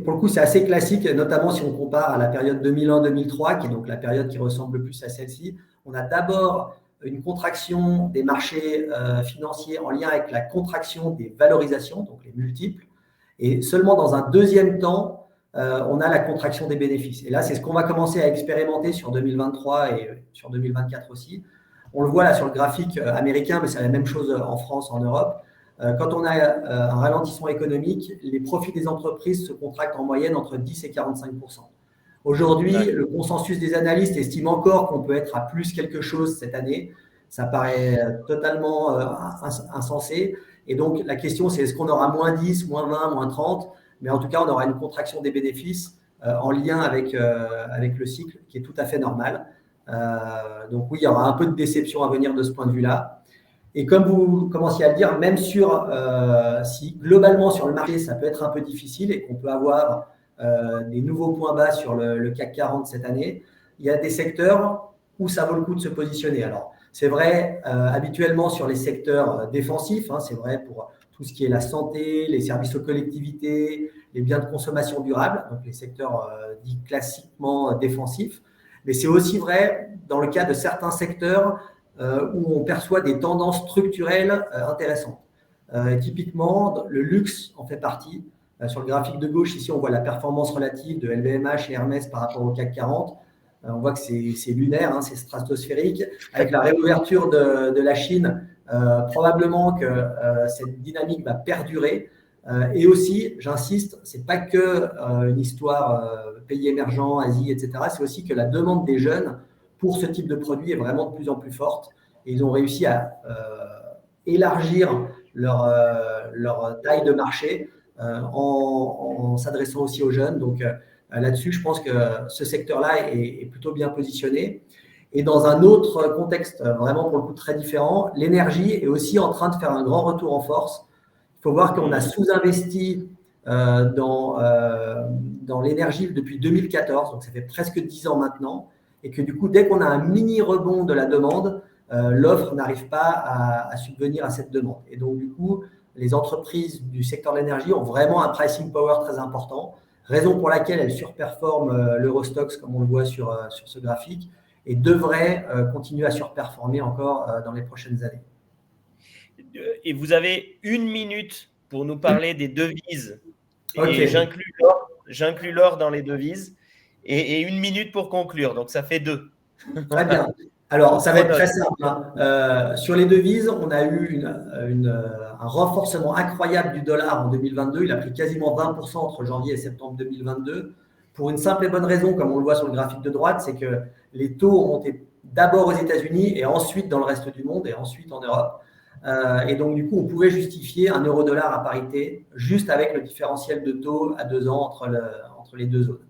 Pour le coup, c'est assez classique, notamment si on compare à la période 2001-2003, qui est donc la période qui ressemble le plus à celle-ci. On a d'abord une contraction des marchés financiers en lien avec la contraction des valorisations, donc les multiples. Et seulement dans un deuxième temps, on a la contraction des bénéfices. Et là, c'est ce qu'on va commencer à expérimenter sur 2023 et sur 2024 aussi. On le voit là sur le graphique américain, mais c'est la même chose en France, en Europe. Quand on a un ralentissement économique, les profits des entreprises se contractent en moyenne entre 10 et 45%. Aujourd'hui, le consensus des analystes estime encore qu'on peut être à plus quelque chose cette année. Ça paraît totalement insensé. Et donc, la question, c'est est-ce qu'on aura moins 10, moins 20, moins 30 ? Mais en tout cas, on aura une contraction des bénéfices en lien avec le cycle qui est tout à fait normal. Donc oui, il y aura un peu de déception à venir de ce point de vue-là. Et comme vous commenciez à le dire, même si globalement sur le marché, ça peut être un peu difficile et qu'on peut avoir des nouveaux points bas sur le CAC 40 cette année, il y a des secteurs où ça vaut le coup de se positionner. Alors, c'est vrai habituellement sur les secteurs défensifs, c'est vrai pour tout ce qui est la santé, les services aux collectivités, les biens de consommation durable, donc les secteurs dits classiquement défensifs. Mais c'est aussi vrai dans le cas de certains secteurs où on perçoit des tendances structurelles intéressantes. Typiquement, le luxe en fait partie. Sur le graphique de gauche, ici, on voit la performance relative de LVMH et Hermès par rapport au CAC 40. On voit que c'est lunaire, c'est stratosphérique. Avec la réouverture de la Chine, probablement que cette dynamique va perdurer. Et aussi, j'insiste, ce n'est pas que une histoire pays émergents, Asie, etc. C'est aussi que la demande des jeunes pour ce type de produit est vraiment de plus en plus forte. Et ils ont réussi à élargir leur taille de marché en s'adressant aussi aux jeunes. Donc là-dessus, je pense que ce secteur-là est plutôt bien positionné. Et dans un autre contexte vraiment pour le coup très différent, l'énergie est aussi en train de faire un grand retour en force. Il faut voir qu'on a sous-investi dans l'énergie depuis 2014, donc ça fait presque 10 ans maintenant, et que du coup, dès qu'on a un mini rebond de la demande, l'offre n'arrive pas à subvenir à cette demande. Et donc du coup, les entreprises du secteur de l'énergie ont vraiment un pricing power très important, raison pour laquelle elles surperforment l'Eurostoxx, comme on le voit sur ce graphique, et devraient continuer à surperformer encore dans les prochaines années. Et vous avez 1 minute pour nous parler des devises. Okay. Et j'inclus l'or dans les devises. Et 1 minute pour conclure. Donc, ça fait 2. Très bien. Alors, ça va être très simple. Sur les devises, on a eu un renforcement incroyable du dollar en 2022. Il a pris quasiment 20% entre janvier et septembre 2022. Pour une simple et bonne raison, comme on le voit sur le graphique de droite, c'est que les taux ont monté d'abord aux États-Unis et ensuite dans le reste du monde et ensuite en Europe. Et donc, du coup, on pouvait justifier un euro-dollar à parité juste avec le différentiel de taux à 2 ans entre les deux zones.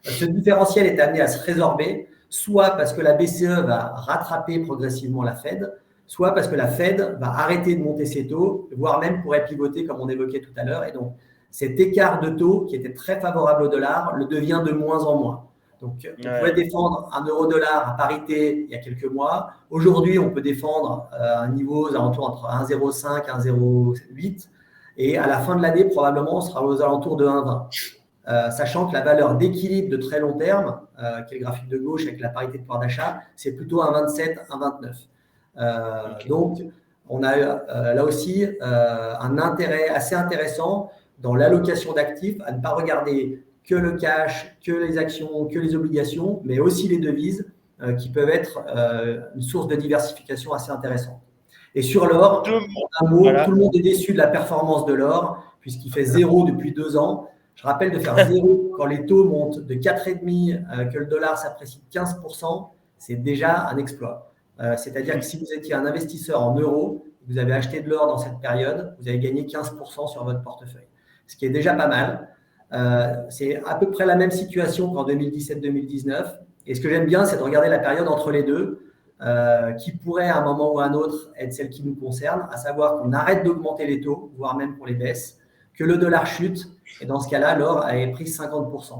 Ce différentiel est amené à se résorber, soit parce que la BCE va rattraper progressivement la Fed, soit parce que la Fed va arrêter de monter ses taux, voire même pourrait pivoter comme on évoquait tout à l'heure. Et donc, cet écart de taux qui était très favorable au dollar le devient de moins en moins. Donc, on pouvait défendre un euro-dollar à parité il y a quelques mois. Aujourd'hui, on peut défendre un niveau aux alentours entre 1,05 et 1,08. Et à la fin de l'année, probablement, on sera aux alentours de 1,20. Sachant que la valeur d'équilibre de très long terme, qui est le graphique de gauche avec la parité de pouvoir d'achat, c'est plutôt 1,27, 1,29. Okay. Donc, on a là aussi un intérêt assez intéressant dans l'allocation d'actifs à ne pas regarder que le cash, que les actions, que les obligations, mais aussi les devises qui peuvent être une source de diversification assez intéressante. Et sur l'or, un mot, voilà. Tout le monde est déçu de la performance de l'or puisqu'il fait 0 depuis 2 ans. Je rappelle de faire 0 quand les taux montent de 4,5, que le dollar s'apprécie de 15%, c'est déjà un exploit. C'est-à-dire que si vous étiez un investisseur en euros, vous avez acheté de l'or dans cette période, vous avez gagné 15% sur votre portefeuille, ce qui est déjà pas mal. C'est à peu près la même situation qu'en 2017-2019. Et ce que j'aime bien, c'est de regarder la période entre les deux, qui pourrait à un moment ou à un autre être celle qui nous concerne, à savoir qu'on arrête d'augmenter les taux, voire même qu'on les baisse, que le dollar chute, et dans ce cas-là, l'or avait pris 50%.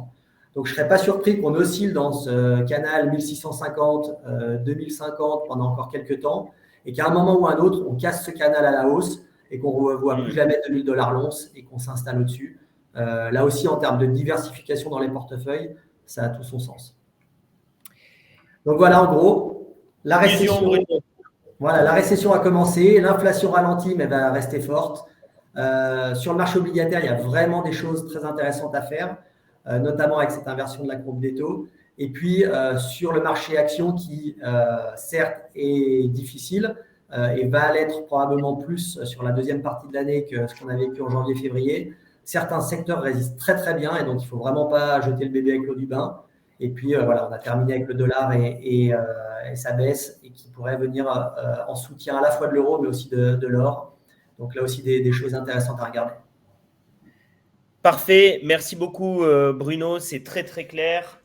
Donc, je ne serais pas surpris qu'on oscille dans ce canal 1650, 2050 pendant encore quelques temps, et qu'à un moment ou à un autre, on casse ce canal à la hausse et qu'on ne revoit plus jamais $2000 l'once et qu'on s'installe au-dessus. Là aussi, en termes de diversification dans les portefeuilles, ça a tout son sens. Donc voilà, en gros, la récession a commencé, l'inflation ralentit, mais va rester forte. Sur le marché obligataire, il y a vraiment des choses très intéressantes à faire, notamment avec cette inversion de la courbe des taux. Et puis, sur le marché action qui, certes, est difficile et va l'être probablement plus sur la deuxième partie de l'année que ce qu'on a vécu en janvier-février, certains secteurs résistent très, très bien et donc il ne faut vraiment pas jeter le bébé avec l'eau du bain. Et puis, voilà, on a terminé avec le dollar et sa baisse et qui pourrait venir en soutien à la fois de l'euro mais aussi de l'or. Donc là aussi, des choses intéressantes à regarder. Parfait, merci beaucoup Bruno, c'est très très clair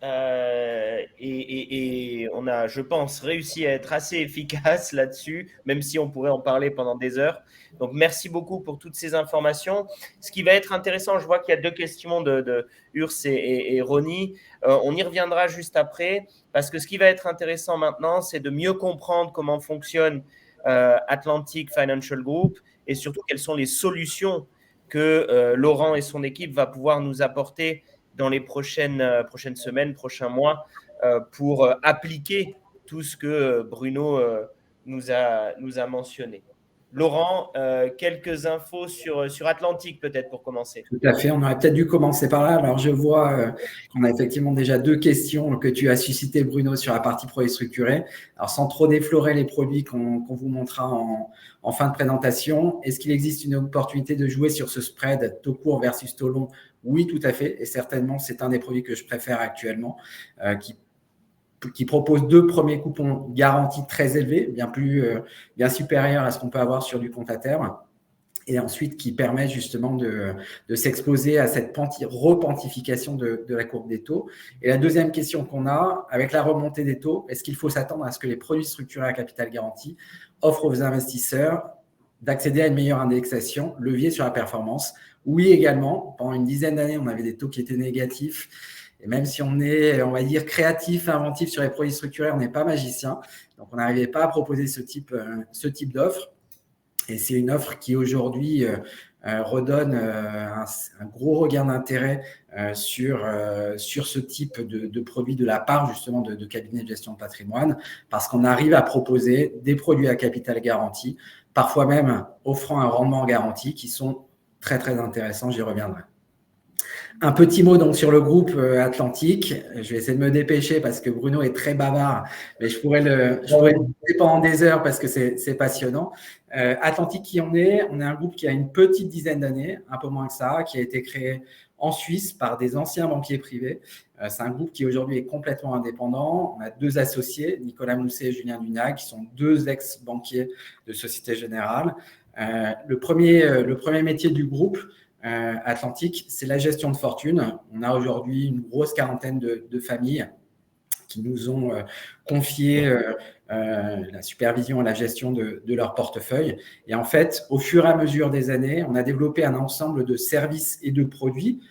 et on a, je pense, réussi à être assez efficace là-dessus, même si on pourrait en parler pendant des heures. Donc merci beaucoup pour toutes ces informations. Ce qui va être intéressant, je vois qu'il y a 2 questions de Urs et Ronnie. On y reviendra juste après, parce que ce qui va être intéressant maintenant, c'est de mieux comprendre comment fonctionne Atlantic Financial Group et surtout quelles sont les solutions que Laurent et son équipe va pouvoir nous apporter dans les prochaines semaines, prochains mois, pour appliquer tout ce que Bruno nous a mentionné. Laurent, quelques infos sur Atlantic peut-être pour commencer. Tout à fait, on aurait peut-être dû commencer par là. Alors, je vois qu'on a effectivement déjà 2 questions que tu as suscitées, Bruno, sur la partie produits structurés. Alors, sans trop déflorer les produits qu'on vous montrera en fin de présentation, est-ce qu'il existe une opportunité de jouer sur ce spread taux court versus taux long? Oui, tout à fait. Et certainement, c'est un des produits que je préfère actuellement, qui propose 2 premiers coupons garantis très élevés, bien supérieurs à ce qu'on peut avoir sur du compte à terme. Et ensuite qui permet justement de s'exposer à cette repentification de la courbe des taux. Et la deuxième question qu'on a, avec la remontée des taux, est-ce qu'il faut s'attendre à ce que les produits structurés à capital garanti offrent aux investisseurs d'accéder à une meilleure indexation, levier sur la performance? Oui, également. Pendant une dizaine d'années, on avait des taux qui étaient négatifs. Et même si on est, on va dire, créatif, inventif sur les produits structurés, on n'est pas magicien. Donc, on n'arrivait pas à proposer ce type d'offre. Et c'est une offre qui aujourd'hui redonne un gros regain d'intérêt sur ce type de produit de la part justement de cabinets de gestion de patrimoine, parce qu'on arrive à proposer des produits à capital garanti, parfois même offrant un rendement garanti qui sont très très intéressants, j'y reviendrai. Un petit mot donc sur le groupe Atlantic. Je vais essayer de me dépêcher parce que Bruno est très bavard, mais je pourrais le dire pendant des heures parce que c'est passionnant. Atlantic, qui on est un groupe qui a une petite dizaine d'années, un peu moins que ça, qui a été créé en Suisse par des anciens banquiers privés. C'est un groupe qui aujourd'hui est complètement indépendant. On a 2 associés, Nicolas Mousset et Julien Dunag, qui sont 2 ex-banquiers de Société Générale. Le premier métier du groupe Atlantic, c'est la gestion de fortune. On a aujourd'hui une grosse quarantaine de familles qui nous ont confié la supervision et la gestion de leur portefeuille. Et en fait, au fur et à mesure des années, on a développé un ensemble de services et de produits,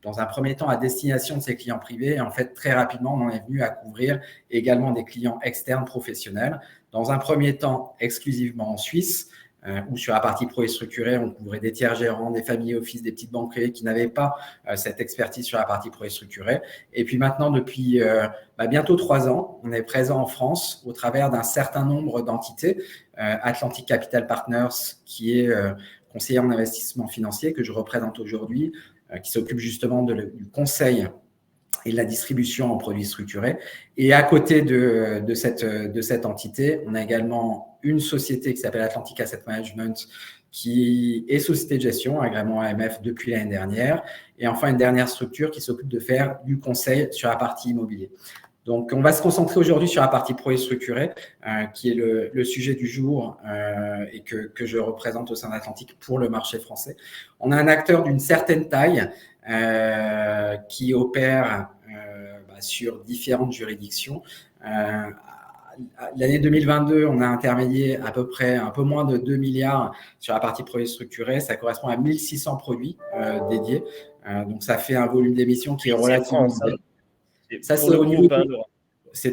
dans un premier temps à destination de ces clients privés. Et en fait, très rapidement, on en est venu à couvrir également des clients externes professionnels. Dans un premier temps, exclusivement en Suisse, où sur la partie produits structurés, on couvrait des tiers gérants, des familles office, des petites banques privées qui n'avaient pas cette expertise sur la partie produits structurés. Et puis maintenant, depuis bientôt 3 ans, on est présent en France au travers d'un certain nombre d'entités. Atlantic Capital Partners, qui est conseiller en investissement financier que je représente aujourd'hui, qui s'occupe justement du conseil et de la distribution en produits structurés. Et à côté de cette entité, on a également une société qui s'appelle Atlantic Asset Management, qui est société de gestion, agrément AMF depuis l'année dernière. Et enfin, une dernière structure qui s'occupe de faire du conseil sur la partie immobilier. Donc, on va se concentrer aujourd'hui sur la partie produits structurés, qui est le sujet du jour et que je représente au sein d'Atlantic pour le marché français. On a un acteur d'une certaine taille qui opère sur différentes juridictions. L'année 2022, on a intermédié à peu près un peu moins de 2 milliards sur la partie produits structurés. Ça correspond à 1600 produits dédiés. Donc, ça fait un volume d'émission qui est relativement élevé. Ça, c'est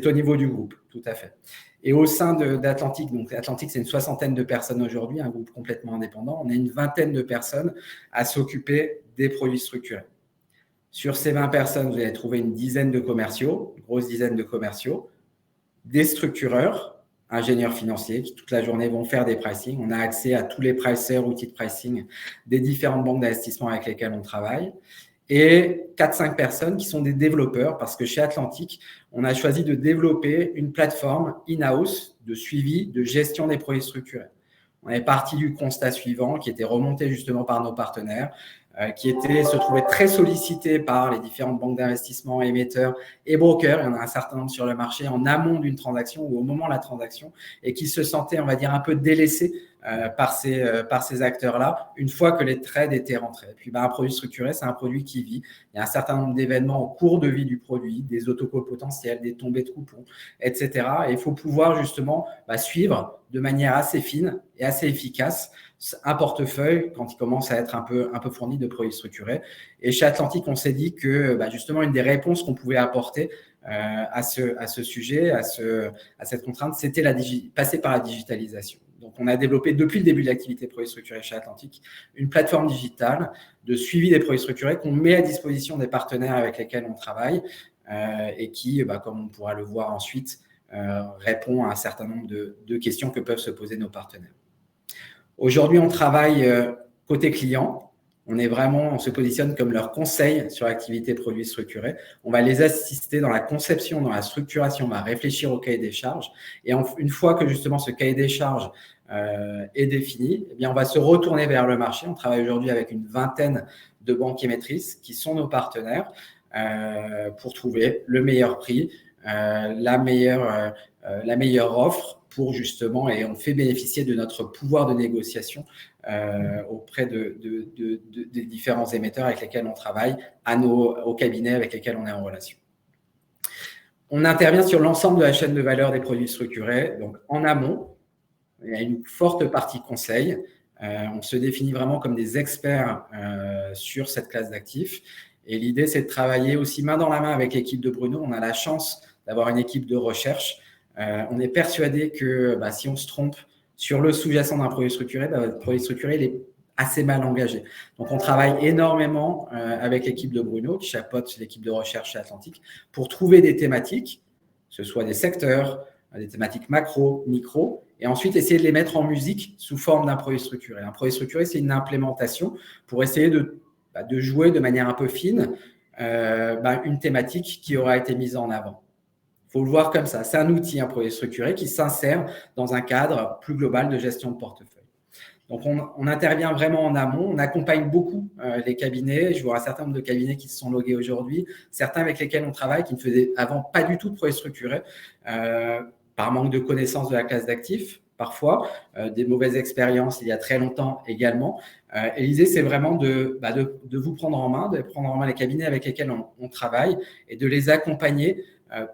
au niveau du groupe, tout à fait. Et au sein d'Atlantic, donc Atlantic, c'est une 60aine de personnes aujourd'hui, un groupe complètement indépendant. On a une 20aine de personnes à s'occuper des produits structurés. Sur ces 20 personnes, vous allez trouver une dizaine de commerciaux, une grosse dizaine de commerciaux, des structureurs, ingénieurs financiers qui toute la journée vont faire des pricing. On a accès à tous les pricers, outils de pricing des différentes banques d'investissement avec lesquelles on travaille. et 4-5 personnes qui sont des développeurs, parce que chez Atlantic, on a choisi de développer une plateforme in-house de suivi, de gestion des produits structurés. On est parti du constat suivant, qui était remonté justement par nos partenaires, qui se trouvaient très sollicités par les différentes banques d'investissement, émetteurs et brokers. Il y en a un certain nombre sur le marché en amont d'une transaction ou au moment de la transaction, et qui se sentaient, on va dire, un peu délaissés par ces acteurs-là, une fois que les trades étaient rentrés. Et puis, un produit structuré, c'est un produit qui vit. Il y a un certain nombre d'événements au cours de vie du produit, des autocalls potentiels, des tombées de coupons, etc. Et il faut pouvoir justement suivre de manière assez fine et assez efficace un portefeuille quand il commence à être un peu fourni de produits structurés. Et chez Atlantic, on s'est dit que justement, une des réponses qu'on pouvait apporter à ce sujet, à cette contrainte, c'était passer par la digitalisation. Donc, on a développé depuis le début de l'activité produits structurés chez Atlantic une plateforme digitale de suivi des produits structurés qu'on met à disposition des partenaires avec lesquels on travaille et qui, comme on pourra le voir ensuite, répond à un certain nombre de questions que peuvent se poser nos partenaires. Aujourd'hui, on travaille côté client. On se positionne comme leur conseil sur l'activité produits structurés. On va les assister dans la conception, dans la structuration, on va réfléchir au cahier des charges. Et une fois que justement ce cahier des charges est défini, on va se retourner vers le marché. On travaille aujourd'hui avec une vingtaine de banques émettrices qui sont nos partenaires pour trouver le meilleur prix, la meilleure offre pour justement, et on fait bénéficier de notre pouvoir de négociation auprès des différents émetteurs avec lesquels on travaille, aux cabinets avec lesquels on est en relation. On intervient sur l'ensemble de la chaîne de valeur des produits structurés. Donc, en amont, il y a une forte partie conseil. On se définit vraiment comme des experts sur cette classe d'actifs. Et l'idée, c'est de travailler aussi main dans la main avec l'équipe de Bruno. On a la chance d'avoir une équipe de recherche. On est persuadé que si on se trompe sur le sous-jacent d'un produit structuré, le produit structuré, il est assez mal engagé. Donc, on travaille énormément avec l'équipe de Bruno, qui chapeaute l'équipe de recherche chez Atlantic, pour trouver des thématiques, que ce soit des secteurs, des thématiques macro, micro, et ensuite essayer de les mettre en musique sous forme d'un produit structuré. Un produit structuré, c'est une implémentation pour essayer de jouer de manière un peu fine une thématique qui aura été mise en avant. Il faut le voir comme ça. C'est un outil, un produit structuré qui s'insère dans un cadre plus global de gestion de portefeuille. Donc, on intervient vraiment en amont. On accompagne beaucoup les cabinets. Je vois un certain nombre de cabinets qui se sont logués aujourd'hui. Certains avec lesquels on travaille qui ne faisaient avant pas du tout de produits structurés par manque de connaissance de la classe d'actifs, parfois, des mauvaises expériences il y a très longtemps également. Et l'idée, c'est vraiment de vous prendre en main, de prendre en main les cabinets avec lesquels on travaille et de les accompagner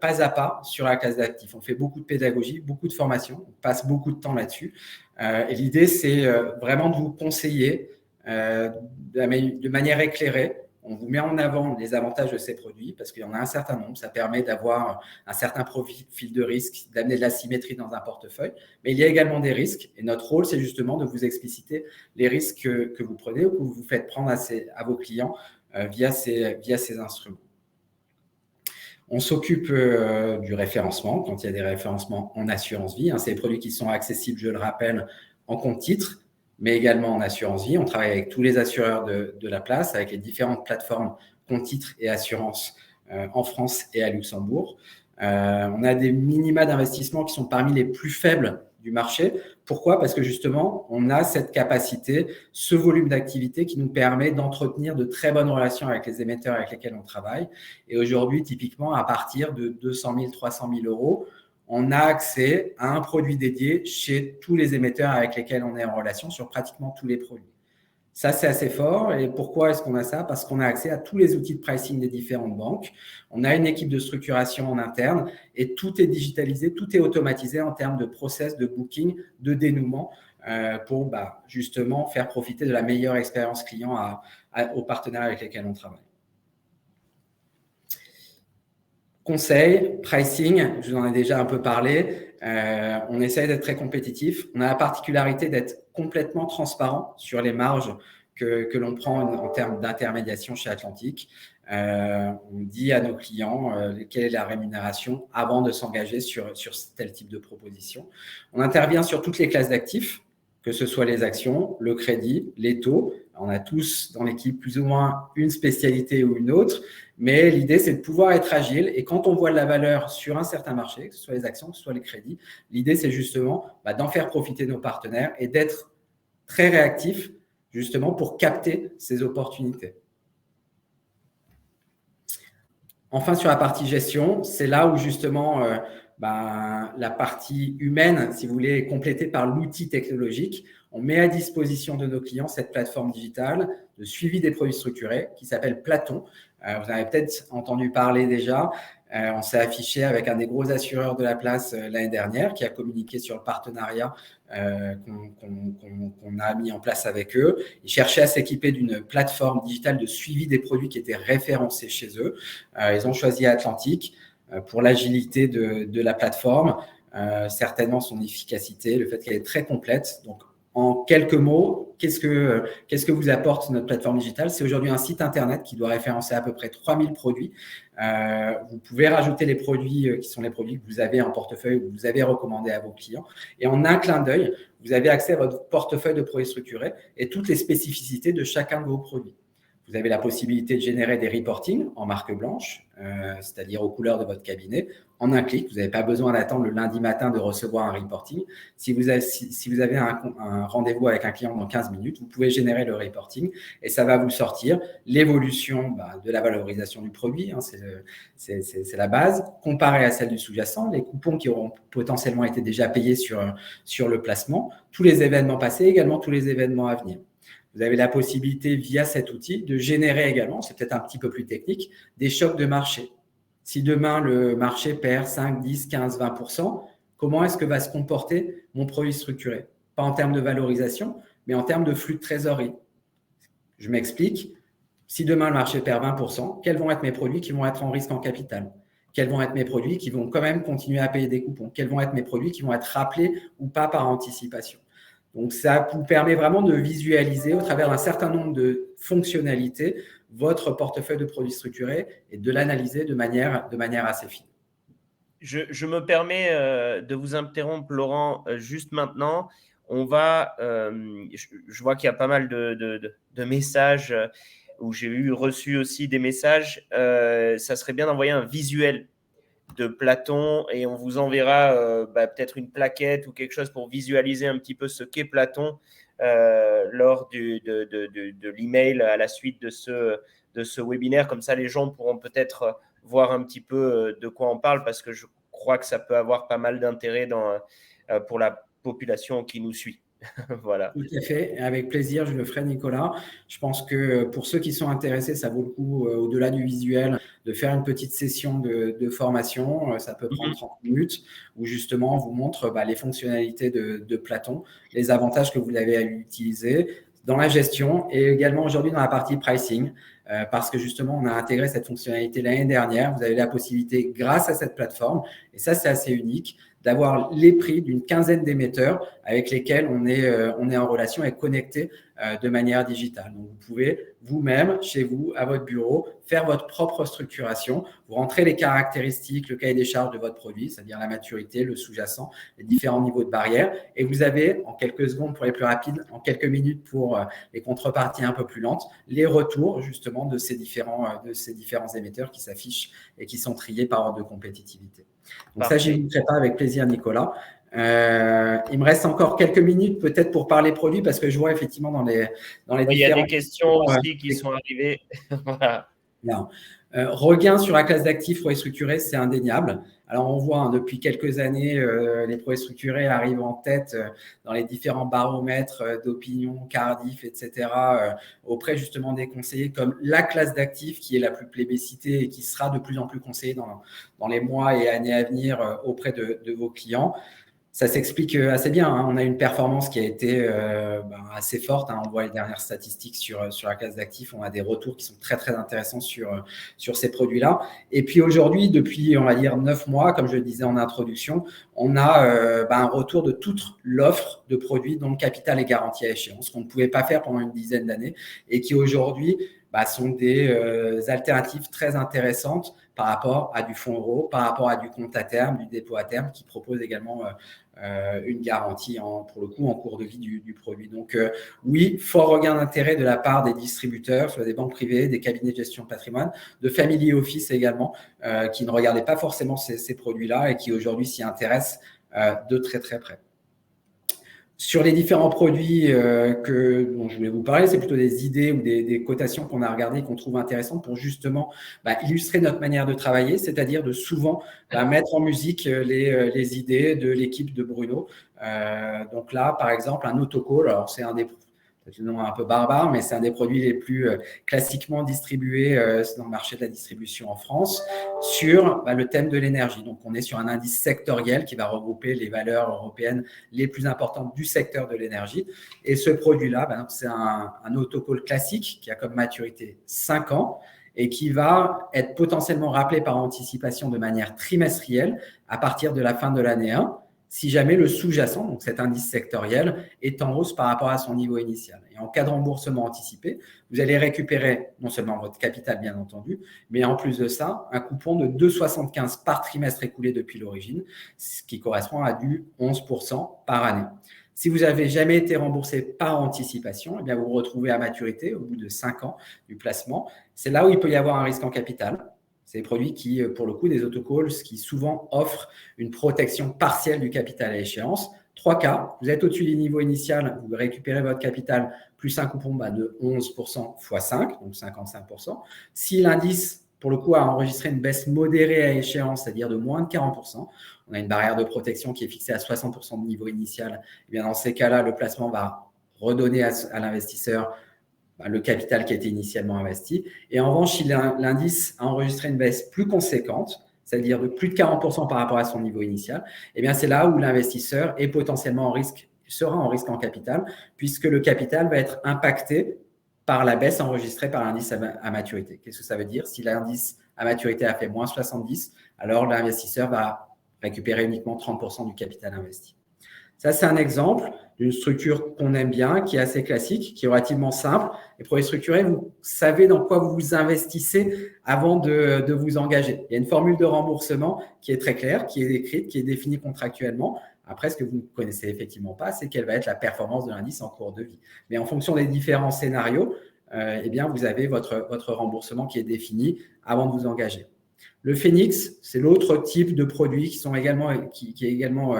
pas à pas sur la classe d'actifs. On fait beaucoup de pédagogie, beaucoup de formation, on passe beaucoup de temps là-dessus. Et l'idée, c'est vraiment de vous conseiller de manière éclairée. On vous met en avant les avantages de ces produits parce qu'il y en a un certain nombre. Ça permet d'avoir un certain profil de risque, d'amener de la symétrie dans un portefeuille. Mais il y a également des risques. Et notre rôle, c'est justement de vous expliciter les risques que vous prenez ou que vous faites prendre à vos clients via ces instruments. On s'occupe du référencement quand il y a des référencements en assurance vie. C'est des produits qui sont accessibles, je le rappelle, en compte titre, mais également en assurance vie. On travaille avec tous les assureurs de la place, avec les différentes plateformes compte titre et assurance en France et à Luxembourg. On a des minima d'investissement qui sont parmi les plus faibles du marché. Pourquoi ? Parce que justement, on a cette capacité, ce volume d'activité qui nous permet d'entretenir de très bonnes relations avec les émetteurs avec lesquels on travaille. Et aujourd'hui, typiquement, à partir de 200 000, 300 000 euros, on a accès à un produit dédié chez tous les émetteurs avec lesquels on est en relation sur pratiquement tous les produits. Ça, c'est assez fort. Et pourquoi est-ce qu'on a ça ? Parce qu'on a accès à tous les outils de pricing des différentes banques. On a une équipe de structuration en interne et tout est digitalisé, tout est automatisé en termes de process, de booking, de dénouement pour justement faire profiter de la meilleure expérience client aux partenaires avec lesquels on travaille. Conseil, pricing, je vous en ai déjà un peu parlé. On essaye d'être très compétitif. On a la particularité d'être complètement transparent sur les marges que l'on prend en termes d'intermédiation chez Atlantic. On dit à nos clients quelle est la rémunération avant de s'engager sur tel type de proposition. On intervient sur toutes les classes d'actifs, que ce soit les actions, le crédit, les taux, On a tous dans l'équipe plus ou moins une spécialité ou une autre, mais l'idée, c'est de pouvoir être agile. Et quand on voit de la valeur sur un certain marché, que ce soit les actions, que ce soit les crédits, l'idée, c'est justement d'en faire profiter nos partenaires et d'être très réactif justement pour capter ces opportunités. Enfin, sur la partie gestion, c'est là où justement la partie humaine, si vous voulez, est complétée par l'outil technologique. On met à disposition de nos clients cette plateforme digitale de suivi des produits structurés qui s'appelle Platon. Vous en avez peut-être entendu parler déjà. On s'est affiché avec un des gros assureurs de la place l'année dernière qui a communiqué sur le partenariat qu'on a mis en place avec eux. Ils cherchaient à s'équiper d'une plateforme digitale de suivi des produits qui était référencée chez eux. Ils ont choisi Atlantic pour l'agilité de la plateforme, certainement son efficacité, le fait qu'elle est très complète. Donc, en quelques mots, qu'est-ce que vous apporte notre plateforme digitale? C'est aujourd'hui un site internet qui doit référencer à peu près 3000 produits. Vous pouvez rajouter les produits qui sont les produits que vous avez en portefeuille ou que vous avez recommandés à vos clients. Et en un clin d'œil, vous avez accès à votre portefeuille de produits structurés et toutes les spécificités de chacun de vos produits. Vous avez la possibilité de générer des reportings en marque blanche, c'est-à-dire aux couleurs de votre cabinet, en un clic. Vous n'avez pas besoin d'attendre le lundi matin de recevoir un reporting. Si vous avez un rendez-vous avec un client dans 15 minutes, vous pouvez générer le reporting et ça va vous sortir l'évolution de la valorisation du produit, c'est la base, comparée à celle du sous-jacent, les coupons qui auront potentiellement été déjà payés sur le placement, tous les événements passés, également tous les événements à venir. Vous avez la possibilité, via cet outil, de générer également, c'est peut-être un petit peu plus technique, des chocs de marché. Si demain, le marché perd 5, 10, 15, 20%, comment est-ce que va se comporter mon produit structuré? Pas en termes de valorisation, mais en termes de flux de trésorerie. Je m'explique. Si demain, le marché perd 20%, quels vont être mes produits qui vont être en risque en capital? Quels vont être mes produits qui vont quand même continuer à payer des coupons? Quels vont être mes produits qui vont être rappelés ou pas par anticipation? Donc, ça vous permet vraiment de visualiser au travers d'un certain nombre de fonctionnalités votre portefeuille de produits structurés et de l'analyser de manière assez fine. Je me permets de vous interrompre, Laurent, juste maintenant. On va, je vois qu'il y a pas mal de messages où j'ai reçu aussi des messages. Ça serait bien d'envoyer un visuel de Platon et on vous enverra peut-être une plaquette ou quelque chose pour visualiser un petit peu ce qu'est Platon lors de l'email à la suite de ce webinaire. Comme ça, les gens pourront peut-être voir un petit peu de quoi on parle parce que je crois que ça peut avoir pas mal d'intérêt pour la population qui nous suit. Voilà. Tout à fait, avec plaisir, je le ferai, Nicolas. Je pense que pour ceux qui sont intéressés, ça vaut le coup, au-delà du visuel, de faire une petite session de formation. Ça peut prendre 30 minutes où justement on vous montre les fonctionnalités de Platon, les avantages que vous avez à l'utiliser dans la gestion et également aujourd'hui dans la partie pricing. Parce que justement, on a intégré cette fonctionnalité l'année dernière. Vous avez la possibilité, grâce à cette plateforme, et ça, c'est assez unique, d'avoir les prix d'une quinzaine d'émetteurs avec lesquels on est en relation et connecté de manière digitale. Donc, vous pouvez vous-même, chez vous, à votre bureau, faire votre propre structuration. Vous rentrez les caractéristiques, le cahier des charges de votre produit, c'est-à-dire la maturité, le sous-jacent, les différents niveaux de barrière. Et vous avez, en quelques secondes pour les plus rapides, en quelques minutes pour les contreparties un peu plus lentes, les retours justement de ces différents émetteurs qui s'affichent et qui sont triés par ordre de compétitivité. Donc ça, je n'hésiterai pas, avec plaisir, Nicolas. Il me reste encore quelques minutes peut-être pour parler produits parce que je vois effectivement dans les il y a des questions aussi qui sont arrivées. Voilà. Regain sur la classe d'actifs produits structurés, c'est indéniable. Alors, on voit depuis quelques années, les produits structurés arrivent en tête dans les différents baromètres d'opinion, Cardiff, etc., auprès justement des conseillers comme la classe d'actifs qui est la plus plébiscitée et qui sera de plus en plus conseillée dans les mois et années à venir auprès de vos clients. Ça s'explique assez bien. On a une performance qui a été assez forte. On voit les dernières statistiques sur la classe d'actifs. On a des retours qui sont très, très intéressants sur ces produits-là. Et puis aujourd'hui, depuis, on va dire, 9 mois, comme je le disais en introduction, on a un retour de toute l'offre de produits dont le capital est garanti à échéance, qu'on ne pouvait pas faire pendant une dizaine d'années et qui aujourd'hui sont des alternatives très intéressantes par rapport à du fonds euro, par rapport à du compte à terme, du dépôt à terme, qui propose également une garantie pour le coup en cours de vie du produit. Donc oui, fort regain d'intérêt de la part des distributeurs, soit des banques privées, des cabinets de gestion de patrimoine, de family office également, qui ne regardaient pas forcément ces produits-là et qui aujourd'hui s'y intéressent de très très près. Sur les différents produits dont je voulais vous parler, c'est plutôt des idées ou des cotations qu'on a regardées et qu'on trouve intéressantes pour justement illustrer notre manière de travailler, c'est-à-dire de souvent mettre en musique les idées de l'équipe de Bruno. Donc là, par exemple, un autocall, alors c'est un nom un peu barbare, mais c'est un des produits les plus classiquement distribués dans le marché de la distribution en France sur le thème de l'énergie. Donc, on est sur un indice sectoriel qui va regrouper les valeurs européennes les plus importantes du secteur de l'énergie. Et ce produit-là, c'est un autocall classique qui a comme maturité 5 ans et qui va être potentiellement rappelé par anticipation de manière trimestrielle à partir de la fin de l'année 1. Si jamais le sous-jacent, donc cet indice sectoriel, est en hausse par rapport à son niveau initial. Et en cas de remboursement anticipé, vous allez récupérer non seulement votre capital, bien entendu, mais en plus de ça, un coupon de 2,75 par trimestre écoulé depuis l'origine, ce qui correspond à du 11% par année. Si vous n'avez jamais été remboursé par anticipation, eh bien vous vous retrouvez à maturité au bout de 5 ans du placement. C'est là où il peut y avoir un risque en capital. C'est des produits qui, pour le coup, des autocalls qui souvent offrent une protection partielle du capital à échéance. 3 cas, vous êtes au-dessus du niveau initial, vous récupérez votre capital plus un coupon de 11% x 5, donc 55%. Si l'indice, pour le coup, a enregistré une baisse modérée à échéance, c'est-à-dire de moins de 40%, on a une barrière de protection qui est fixée à 60% de niveau initial, et bien dans ces cas-là, le placement va redonner à l'investisseur le capital qui a été initialement investi. Et en revanche, si l'indice a enregistré une baisse plus conséquente, c'est-à-dire de plus de 40% par rapport à son niveau initial, eh bien c'est là où l'investisseur est potentiellement sera en risque en capital, puisque le capital va être impacté par la baisse enregistrée par l'indice à maturité. Qu'est-ce que ça veut dire? Si l'indice à maturité a fait moins 70, alors l'investisseur va récupérer uniquement 30% du capital investi. Ça, c'est un exemple d'une structure qu'on aime bien, qui est assez classique, qui est relativement simple. Les produits structurés, vous savez dans quoi vous vous investissez avant de vous engager. Il y a une formule de remboursement qui est très claire, qui est écrite, qui est définie contractuellement. Après, ce que vous ne connaissez effectivement pas, c'est quelle va être la performance de l'indice en cours de vie. Mais en fonction des différents scénarios, eh bien, vous avez votre remboursement qui est défini avant de vous engager. Le Phoenix, c'est l'autre type de produit qui est également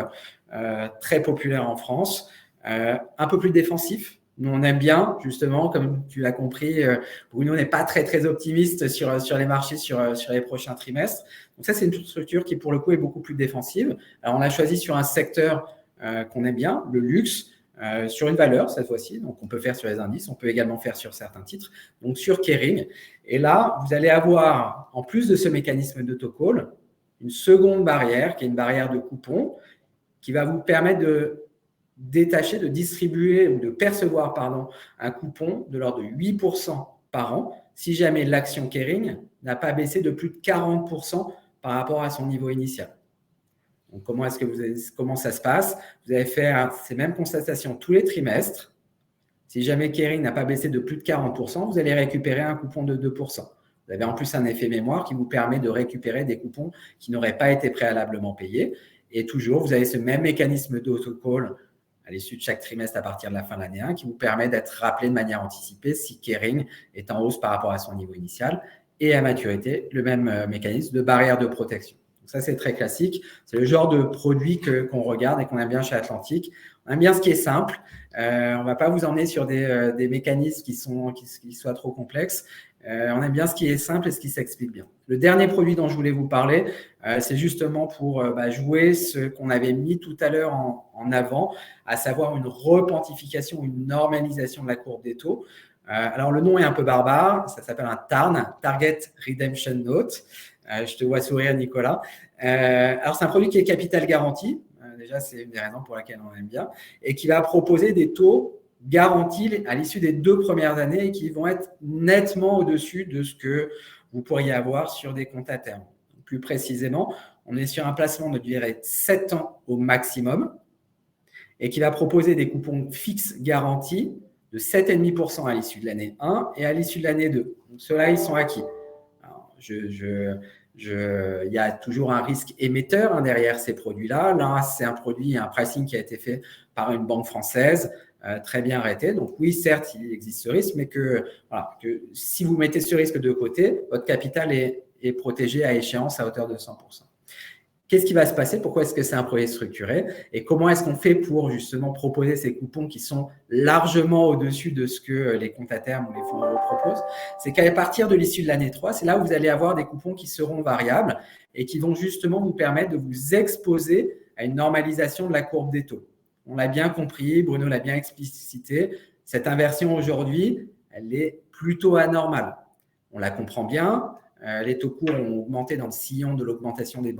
très populaire en France, un peu plus défensif. Nous, on aime bien, justement, comme tu l'as compris, Bruno n'est pas très, très optimiste sur les marchés sur les prochains trimestres. Donc ça, c'est une structure qui, pour le coup, est beaucoup plus défensive. Alors, on a choisi sur un secteur qu'on aime bien, le luxe, sur une valeur cette fois-ci. Donc, on peut faire sur les indices, on peut également faire sur certains titres, donc sur Kering. Et là, vous allez avoir, en plus de ce mécanisme d'autocall, une seconde barrière, qui est une barrière de coupon, qui va vous permettre de détacher, de distribuer ou de percevoir un coupon de l'ordre de 8% par an si jamais l'action Kering n'a pas baissé de plus de 40% par rapport à son niveau initial. Donc, comment ça se passe? Vous allez faire ces mêmes constatations tous les trimestres. Si jamais Kering n'a pas baissé de plus de 40%, vous allez récupérer un coupon de 2%. Vous avez en plus un effet mémoire qui vous permet de récupérer des coupons qui n'auraient pas été préalablement payés. Et toujours, vous avez ce même mécanisme d'autocall à l'issue de chaque trimestre à partir de la fin de l'année 1 qui vous permet d'être rappelé de manière anticipée si Kering est en hausse par rapport à son niveau initial. Et à maturité, le même mécanisme de barrière de protection. Donc ça, c'est très classique. C'est le genre de produit qu'on regarde et qu'on aime bien chez Atlantic. On aime bien ce qui est simple. On ne va pas vous emmener sur des mécanismes qui soient trop complexes. On aime bien ce qui est simple et ce qui s'explique bien. Le dernier produit dont je voulais vous parler, c'est justement pour jouer ce qu'on avait mis tout à l'heure en avant, à savoir une repentification, une normalisation de la courbe des taux. Alors, le nom est un peu barbare, ça s'appelle un TARN, Target Redemption Note. Je te vois sourire, Nicolas. Alors, c'est un produit qui est capital garanti. Déjà, c'est une des raisons pour laquelle on aime bien. Et qui va proposer des taux garantis à l'issue des 2 premières années et qui vont être nettement au-dessus de ce que vous pourriez avoir sur des comptes à terme. Plus précisément, on est sur un placement de durée 7 ans au maximum et qui va proposer des coupons fixes garantis de 7,5% à l'issue de l'année 1 et à l'issue de l'année 2. Donc, ceux-là, ils sont acquis. Alors, il y a toujours un risque émetteur derrière ces produits-là. Là, c'est un produit, un pricing qui a été fait par une banque française, très bien arrêté. Donc oui, certes, il existe ce risque, mais que si vous mettez ce risque de côté, votre capital est protégé à échéance à hauteur de 100%. Qu'est-ce qui va se passer? Pourquoi est-ce que c'est un produit structuré? Et comment est-ce qu'on fait pour justement proposer ces coupons qui sont largement au-dessus de ce que les comptes à terme ou les fonds euros proposent? C'est qu'à partir de l'issue de l'année 3, c'est là où vous allez avoir des coupons qui seront variables et qui vont justement vous permettre de vous exposer à une normalisation de la courbe des taux. On l'a bien compris, Bruno l'a bien explicité, cette inversion aujourd'hui, elle est plutôt anormale. On la comprend bien, les taux courts ont augmenté dans le sillon de l'augmentation des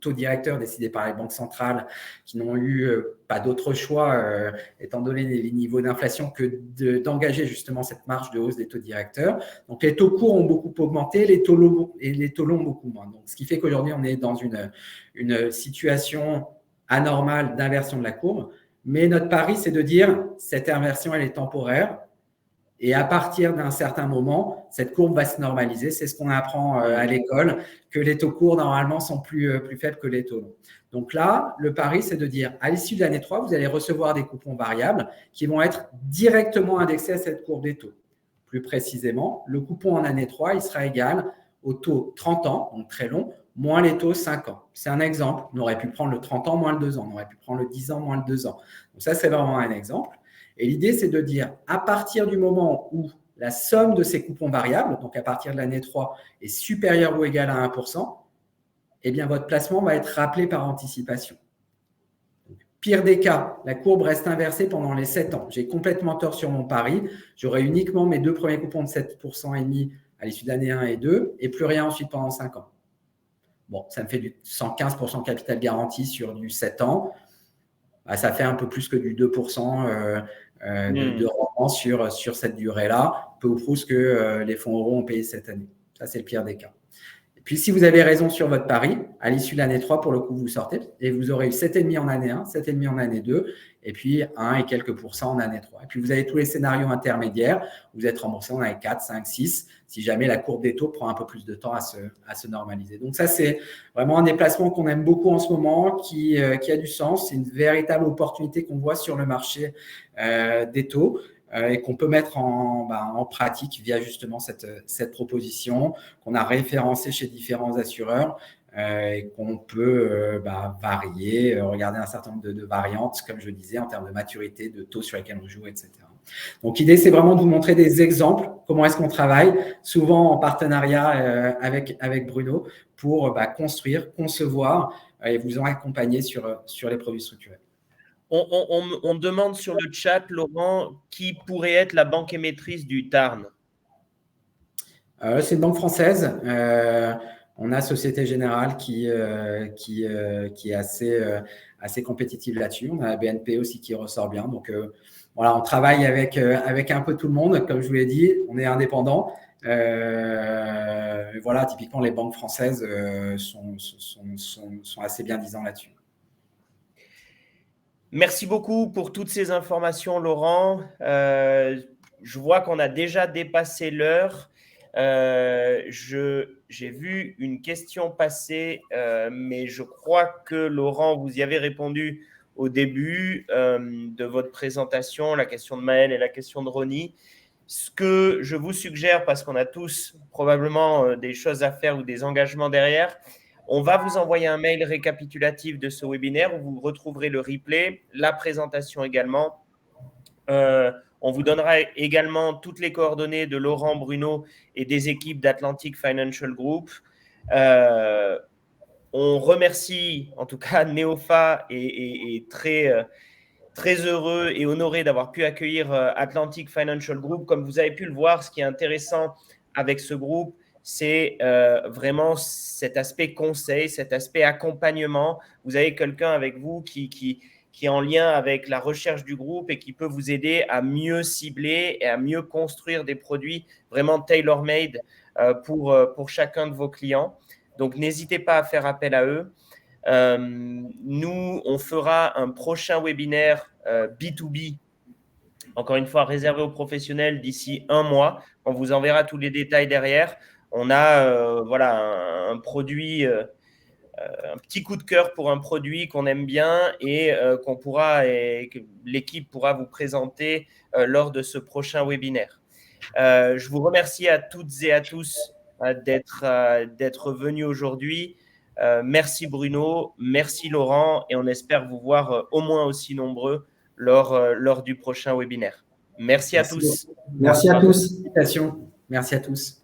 taux directeurs décidés par les banques centrales qui n'ont eu pas d'autre choix, étant donné les niveaux d'inflation, que d'engager justement cette marge de hausse des taux directeurs. Donc, les taux courts ont beaucoup augmenté, les taux longs beaucoup moins. Donc, ce qui fait qu'aujourd'hui, on est dans une situation anormale d'inversion de la courbe. Mais notre pari, c'est de dire cette inversion, elle est temporaire. Et à partir d'un certain moment, cette courbe va se normaliser. C'est ce qu'on apprend à l'école, que les taux courts, normalement, sont plus faibles que les taux longs. Donc là, le pari, c'est de dire, à l'issue de l'année 3, vous allez recevoir des coupons variables qui vont être directement indexés à cette courbe des taux. Plus précisément, le coupon en année 3, il sera égal au taux 30 ans, donc très long, moins les taux 5 ans. C'est un exemple. On aurait pu prendre le 30 ans moins le 2 ans. On aurait pu prendre le 10 ans moins le 2 ans. Donc ça, c'est vraiment un exemple. Et l'idée, c'est de dire, à partir du moment où la somme de ces coupons variables, donc à partir de l'année 3, est supérieure ou égale à 1%, eh bien, votre placement va être rappelé par anticipation. Donc, pire des cas, la courbe reste inversée pendant les 7 ans. J'ai complètement tort sur mon pari. J'aurai uniquement mes 2 premiers coupons de 7% et demi à l'issue de l'année 1 et 2 et plus rien ensuite pendant 5 ans. Bon, ça me fait du 115% capital garanti sur du 7 ans. Bah, ça fait un peu plus que du 2% de rendement sur cette durée-là, peu ou prou ce que les fonds euros ont payé cette année. Ça, c'est le pire des cas. Et puis, si vous avez raison sur votre pari, à l'issue de l'année 3, pour le coup, vous sortez et vous aurez eu 7,5 en année 1, 7,5 en année 2, et puis 1 et quelques pourcents en année 3. Et puis, vous avez tous les scénarios intermédiaires. Vous êtes remboursé en année 4, 5, 6, si jamais la courbe des taux prend un peu plus de temps à se normaliser. Donc, ça, c'est vraiment un déplacement qu'on aime beaucoup en ce moment, qui a du sens. C'est une véritable opportunité qu'on voit sur le marché des taux. Et qu'on peut mettre en pratique via justement cette proposition qu'on a référencée chez différents assureurs et qu'on peut varier, regarder un certain nombre de variantes, comme je disais, en termes de maturité, de taux sur lesquels on joue, etc. Donc, l'idée, c'est vraiment de vous montrer des exemples, comment est-ce qu'on travaille, souvent en partenariat avec Bruno, pour construire, concevoir et vous en accompagner sur les produits structurés. On demande sur le chat, Laurent, qui pourrait être la banque émettrice du Tarn? C'est une banque française. On a Société Générale qui est assez compétitive là-dessus. On a la BNP aussi qui ressort bien. Donc, voilà, on travaille avec un peu tout le monde. Comme je vous l'ai dit, on est indépendant. Voilà, typiquement, les banques françaises sont assez bien disant là-dessus. Merci beaucoup pour toutes ces informations, Laurent. Je vois qu'on a déjà dépassé l'heure. J'ai vu une question passer, mais je crois que, Laurent, vous y avez répondu au début de votre présentation, la question de Maël et la question de Ronnie. Ce que je vous suggère, parce qu'on a tous probablement des choses à faire ou des engagements derrière, on va vous envoyer un mail récapitulatif de ce webinaire où vous retrouverez le replay, la présentation également. On vous donnera également toutes les coordonnées de Laurent, Bruno et des équipes d'Atlantic Financial Group. On remercie en tout cas Neofa et très heureux et honoré d'avoir pu accueillir Atlantic Financial Group. Comme vous avez pu le voir, ce qui est intéressant avec ce groupe, c'est vraiment cet aspect conseil, cet aspect accompagnement. Vous avez quelqu'un avec vous qui est en lien avec la recherche du groupe et qui peut vous aider à mieux cibler et à mieux construire des produits vraiment tailor-made pour chacun de vos clients. Donc, n'hésitez pas à faire appel à eux. Nous, on fera un prochain webinaire B2B encore une fois, réservé aux professionnels d'ici 1 mois. On vous enverra tous les détails derrière. On a voilà, un produit, un petit coup de cœur pour un produit qu'on aime bien et que l'équipe pourra vous présenter lors de ce prochain webinaire. Je vous remercie à toutes et à tous d'être venus aujourd'hui. Merci merci Laurent, et on espère vous voir au moins aussi nombreux lors du prochain webinaire. Merci à tous. Merci à tous. Merci à tous.